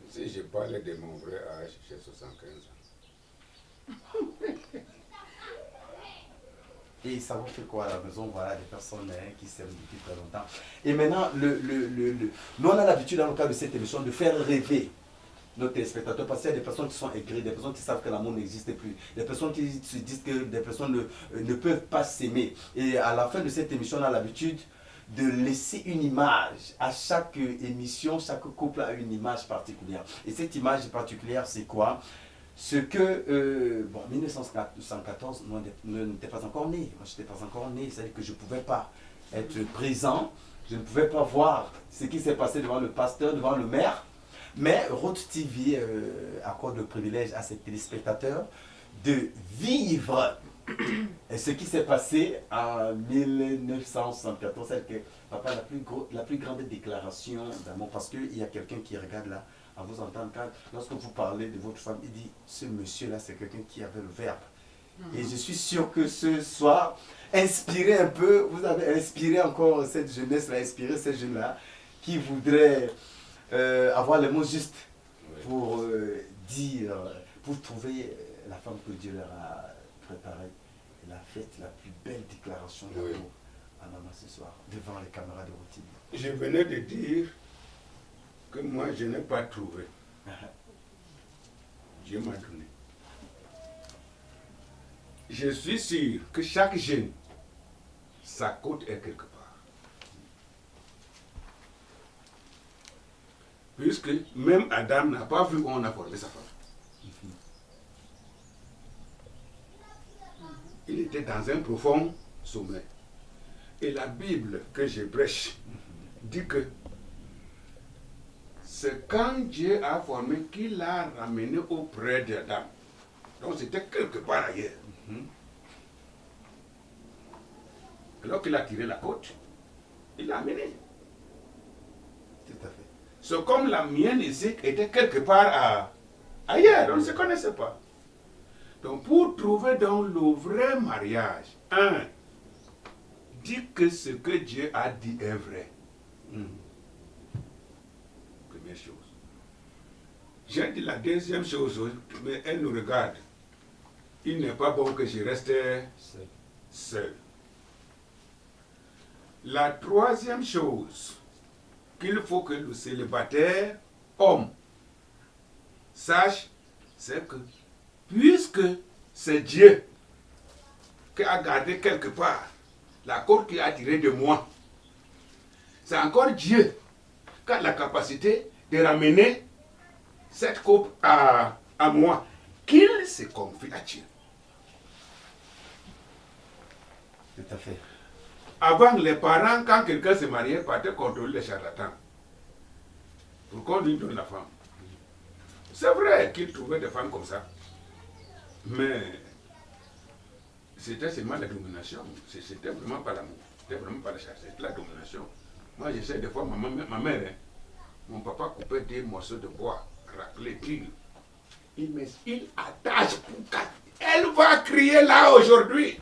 Si je parlais de mon vrai âge, j'ai 75 ans. Et ça vous fait quoi à la maison? Voilà, des personnes qui s'aiment depuis très longtemps. Et maintenant, nous on a l'habitude dans le cadre de cette émission de faire rêver nos téléspectateurs, parce qu'il y a des personnes qui sont aigries, des personnes qui savent que l'amour n'existe plus, des personnes qui se disent que des personnes ne peuvent pas s'aimer. Et à la fin de cette émission, on a l'habitude de laisser une image. À chaque émission, chaque couple a une image particulière. Et cette image particulière, c'est quoi? Ce que, bon, 1974, nous n'étions pas encore nés. Moi, je n'étais pas encore né. C'est-à-dire que je ne pouvais pas être présent. Je ne pouvais pas voir ce qui s'est passé devant le pasteur, devant le maire. Mais Route TV accorde le privilège à ses téléspectateurs de vivre ce qui s'est passé en 1974. C'est que papa, la plus grande déclaration d'amour, parce qu'il y a quelqu'un qui regarde là, à vous entendre, lorsque vous parlez de votre femme, il dit, ce monsieur-là, c'est quelqu'un qui avait le verbe. Et je suis sûr que ce soir, inspiré un peu, vous avez inspiré encore cette jeunesse-là, inspiré ces jeunes-là, qui voudraient avoir les mots justes pour dire, pour trouver la femme que Dieu leur a préparée. Et la fête, la plus belle déclaration d'amour à maman ce soir, devant les caméras de routine. Je venais de dire que moi, je n'ai pas trouvé. Dieu m'a donné. je suis sûr que chaque jeune, sa côte est quelque part. Puisque même Adam n'a pas vu qu'on a formé sa femme. Il était dans un profond sommeil. Et la Bible que je prêche dit que c'est quand Dieu a formé qu'il l'a ramené auprès d'Adam. Donc c'était quelque part ailleurs. Alors qu'il a tiré la côte, il l'a amené. Tout à fait. C'est comme la mienne ici était quelque part ailleurs, on ne se connaissait pas. Donc pour trouver dans le vrai mariage, dis que ce que Dieu a dit est vrai. Première chose. J'ai dit la deuxième chose, mais elle nous regarde. Il n'est pas bon que je reste seul. La troisième chose qu'il faut que le célibataire, homme, sache, c'est que puisque c'est Dieu qui a gardé quelque part la corde qui a tiré de moi, c'est encore Dieu qui a la capacité de ramener cette coupe à moi, qu'il se confie à Dieu. Tout à fait. Avant, les parents, quand quelqu'un se mariait, partaient contrôler les charlatans pour qu'on lui donne la femme. C'est vrai qu'ils trouvaient des femmes comme ça, mais c'était seulement la domination. C'était vraiment pas l'amour, c'était vraiment pas la charge, c'était la domination. Moi, je sais des fois, ma mère, mon papa coupait des morceaux de bois, raclés, durs. Il attache pour elle va crier là aujourd'hui.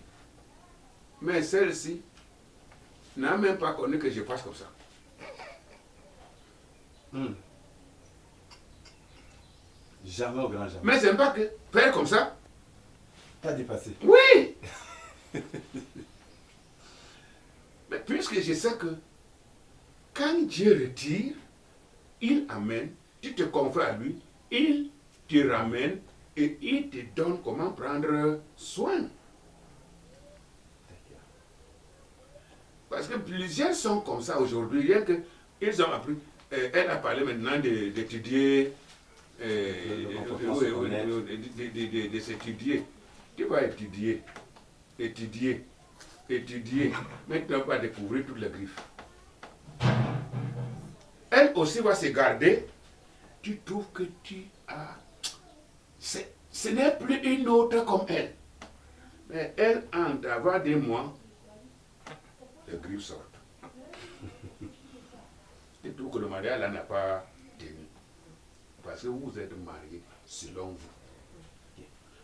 Mais celle-ci n'a même pas connu que je fasse comme ça. Jamais au grand jamais. Mais c'est pas que faire comme ça. T'as dépassé. Oui. Mais puisque je sais que quand Dieu retire, il amène, tu te confies à lui, il te ramène et il te donne comment prendre soin. Parce que plusieurs sont comme ça aujourd'hui, rien que ils ont appris. Elle a parlé maintenant d'étudier, de s'étudier. Tu vas étudier, mais tu ne vas pas découvrir toutes les griffes. Elle aussi va se garder. Tu trouves que tu as... Ce n'est plus une autre comme elle. Mais elle, en avant des mois, les griffes sortent. Tu trouves que le mariage là n'a pas tenu. Parce que vous êtes mariés selon vous.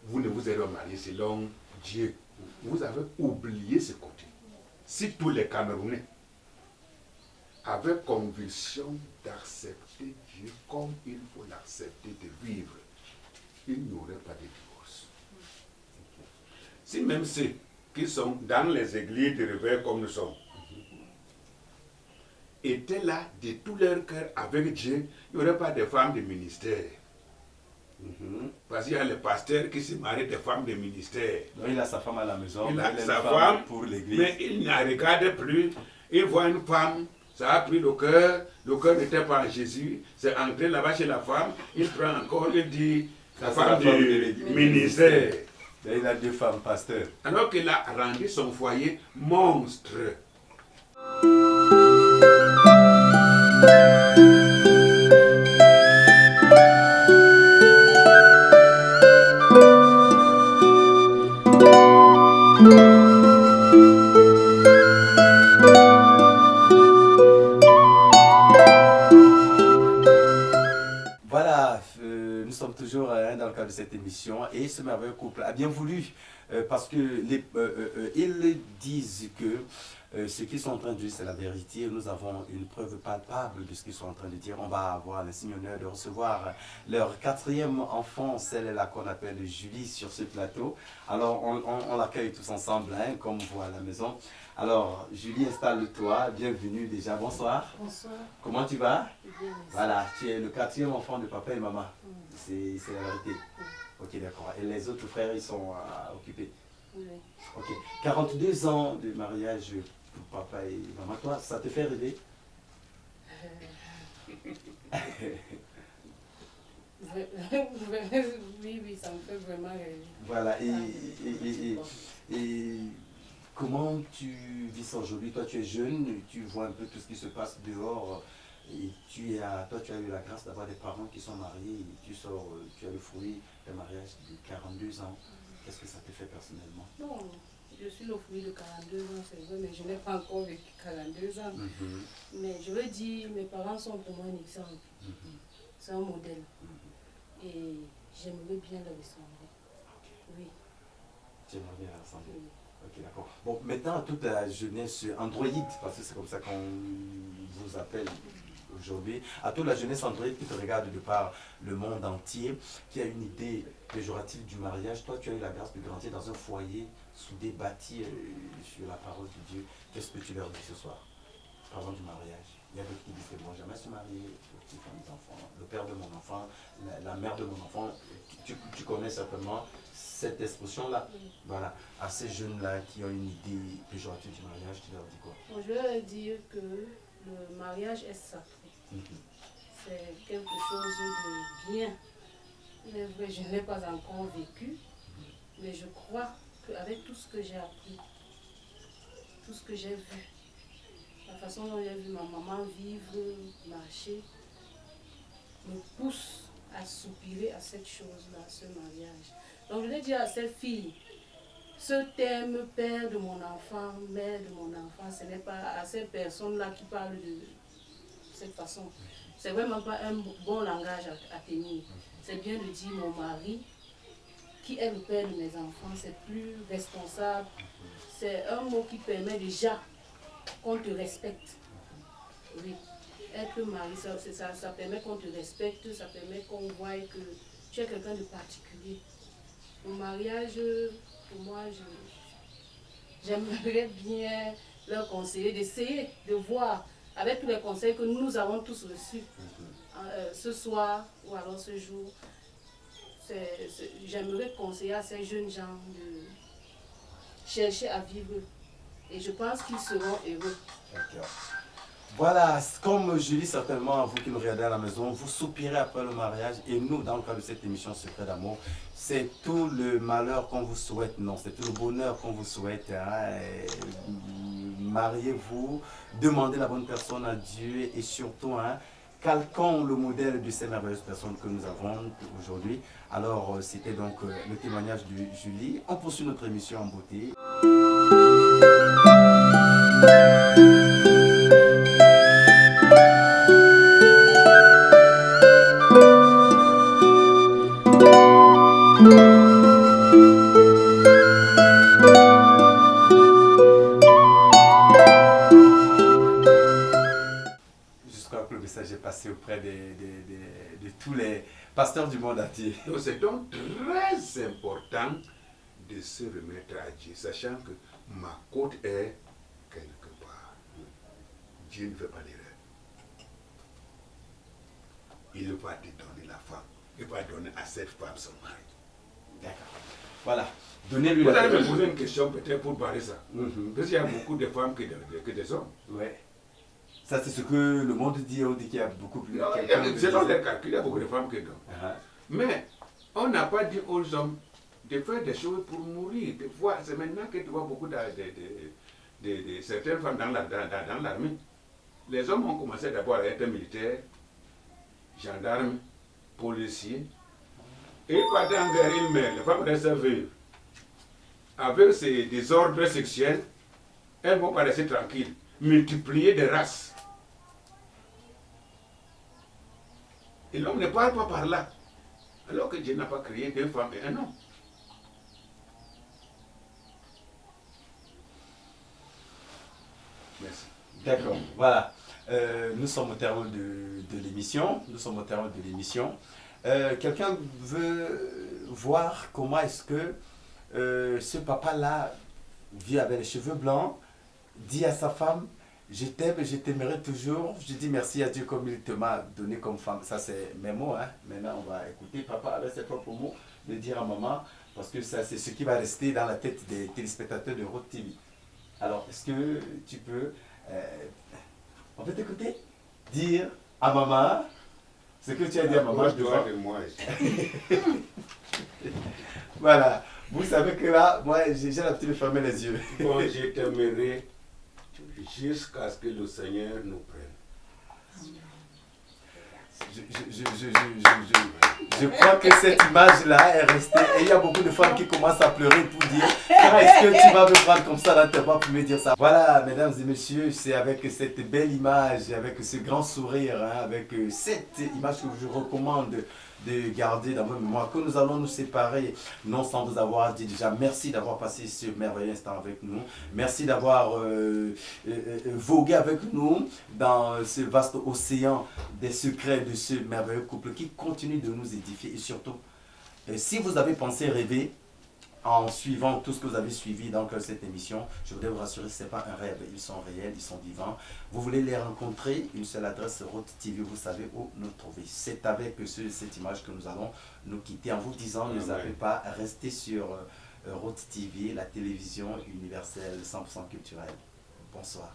Vous ne vous êtes pas mariés selon Dieu. Vous avez oublié ce côté. Si tous les Camerounais avaient conviction d'accepter Dieu comme il faut l'accepter, de vivre, il n'y aurait pas de divorce. Si même ceux qui sont dans les églises de réveil comme nous sommes, étaient là de tout leur cœur avec Dieu, il n'y aurait pas de femmes de ministère. Parce qu'il y a les pasteurs qui se marient des femmes de ministère. Donc il a sa femme à la maison, Il a une sa femme pour l'église. Mais il ne regarde plus. Il voit une femme, ça a pris le cœur n'était pas en Jésus, c'est entré là-bas chez la femme, il prend encore, il dit, la femme du ministère. Et il a deux femmes pasteurs. Alors qu'il a rendu son foyer monstre. Voilà, nous sommes toujours dans le cadre de cette émission et ce merveilleux couple a bien voulu parce que ils disent que ce qu'ils sont en train de dire c'est la vérité. Nous avons une preuve palpable de ce qu'ils sont en train de dire. On va avoir l'insigne honneur de recevoir leur quatrième enfant, celle-là qu'on appelle Julie, sur ce plateau. Alors on l'accueille tous ensemble, hein, comme vous à la maison. Alors Julie, installe-toi, bienvenue déjà, bonsoir. Bonsoir. Comment tu vas? Bien, merci. Voilà, tu es le quatrième enfant de papa et maman. C'est la vérité. Ok, d'accord. Et les autres frères, ils sont occupés. Oui. Ok. 42 ans de mariage pour papa et maman, toi, ça te fait rêver? Oui, ça me fait vraiment rêver. Voilà. Et comment tu vis ça aujourd'hui? Toi, tu es jeune, tu vois un peu tout ce qui se passe dehors. Et toi, tu as eu la grâce d'avoir des parents qui sont mariés. Et tu sors, tu as le fruit d'un mariage de 42 ans. Qu'est-ce que ça te fait personnellement? Non, je suis le fruit de 42 ans, c'est vrai, mais je n'ai pas encore vécu 42 ans. Mais je veux dire, mes parents sont pour moi un exemple. C'est un modèle. Et j'aimerais bien le ressembler. Oui. J'aimerais bien la ressembler. Oui. Ok, d'accord. Bon, maintenant, toute la jeunesse Android, parce que c'est comme ça qu'on vous appelle aujourd'hui, à toute la jeunesse Android qui te regarde de par le monde entier, qui a une idée péjorative du mariage, toi, tu as eu la grâce de grandir dans un foyer soudé, bâti sur la parole de Dieu. Qu'est-ce que tu leur dis ce soir? Parlons du mariage. Il y a d'autres qui disent que moi, jamais se marier, qui font des enfants, le père de mon enfant, la mère de mon enfant. Tu connais certainement cette expression-là. Voilà. À ces jeunes-là qui ont une idée péjorative du mariage, tu leur dis quoi? Bon, je veux dire que le mariage est sacré. C'est quelque chose de bien. Il est vrai, je n'ai pas encore vécu, mais je crois qu'avec tout ce que j'ai appris, tout ce que j'ai vu, la façon dont j'ai vu ma maman vivre, marcher, me pousse à soupirer à cette chose-là, ce mariage. Donc je vais dire à cette fille, ce thème père de mon enfant, mère de mon enfant, ce n'est pas à ces personnes-là qui parlent de cette façon. C'est vraiment pas un bon langage à tenir. C'est bien de dire mon mari, qui est le père de mes enfants, c'est plus responsable. C'est un mot qui permet déjà qu'on te respecte. Oui. Être mari, ça permet qu'on te respecte, ça permet qu'on voie que tu es quelqu'un de particulier. Au mariage, pour moi, j'aimerais bien leur conseiller, d'essayer de voir, avec tous les conseils que nous avons tous reçus, ce soir ou alors ce jour, j'aimerais conseiller à ces jeunes gens de chercher à vivre. Et je pense qu'ils seront heureux. D'accord. Voilà, comme je dis certainement à vous qui nous regardez à la maison, vous soupirez après le mariage et nous, dans le cadre de cette émission Secret d'amour, c'est tout le malheur qu'on vous souhaite, non, c'est tout le bonheur qu'on vous souhaite. Hein, mariez-vous, demandez la bonne personne à Dieu et surtout, hein, calquons le modèle de ces merveilleuses personnes que nous avons aujourd'hui. Alors, c'était donc le témoignage de Julie. On poursuit notre émission en beauté. J'ai passé auprès de tous les pasteurs du monde entier. Donc c'est donc très important de se remettre à Dieu, sachant que ma côte est quelque part. Dieu ne fait pas d'erreur. Il va te donner la femme. Il va donner à cette femme son mari. D'accord. Voilà. Donnez-lui Vous la allez me poser une question peut-être pour barrer ça. Parce qu'il y a beaucoup de femmes que des hommes. Ouais. Ça, c'est ce que le monde dit. On dit qu'il y a beaucoup plus. Non, selon les calculs, il y a beaucoup de femmes que d'hommes. Mais on n'a pas dit aux hommes de faire des choses pour mourir. De voir, c'est maintenant que tu vois beaucoup de certaines femmes dans l'armée. Les hommes ont commencé d'abord à être militaires, gendarmes, policiers. Et partent en guerre, ils meurent. Les femmes restent veuves. Avec ces désordres sexuels, elles vont pas rester tranquilles, multiplier des races. Et l'homme ne parle pas par là. Alors que Dieu n'a pas créé deux femmes et un homme. Merci. D'accord, voilà. Nous sommes au terme de l'émission. Nous sommes au terme de l'émission. Quelqu'un veut voir comment est-ce que ce papa-là vit avec les cheveux blancs, dit à sa femme, je t'aime et je t'aimerai toujours. Je dis merci à Dieu comme il te m'a donné comme femme. Ça, c'est mes mots. Hein. Maintenant, on va écouter papa avec ses propres mots, de dire à maman, Parce que ça, c'est ce qui va rester dans la tête des téléspectateurs de Road TV. Alors, est-ce que tu peux, on peut t'écouter, dire à maman ce que tu as dit à maman devant. de moi. Voilà. Vous savez que là, moi, j'ai l'habitude de fermer les yeux. Bon, je t'aimerai jusqu'à ce que le Seigneur nous prenne. Je crois que cette image-là est restée. Et il y a beaucoup de femmes qui commencent à pleurer pour dire est-ce que tu vas me prendre comme ça dans tes bras pour me dire ça? Voilà, mesdames et messieurs, c'est avec cette belle image, avec ce grand sourire, hein, avec cette image que je recommande de garder dans votre mémoire, que nous allons nous séparer, non sans vous avoir dit déjà merci d'avoir passé ce merveilleux instant avec nous. Merci d'avoir vogué avec nous dans ce vaste océan des secrets de ce merveilleux couple qui continue de nous édifier. Et surtout, si vous avez pensé rêver en suivant tout ce que vous avez suivi dans cette émission, je voudrais vous rassurer, ce n'est pas un rêve, ils sont réels, ils sont vivants. Vous voulez les rencontrer, une seule adresse, Road TV, vous savez où nous trouver. C'est avec cette image que nous allons nous quitter en vous disant, ne zappez pas, restez sur Road TV, la télévision universelle 100% culturelle. Bonsoir.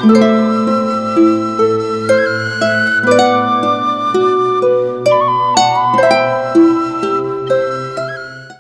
Thank you.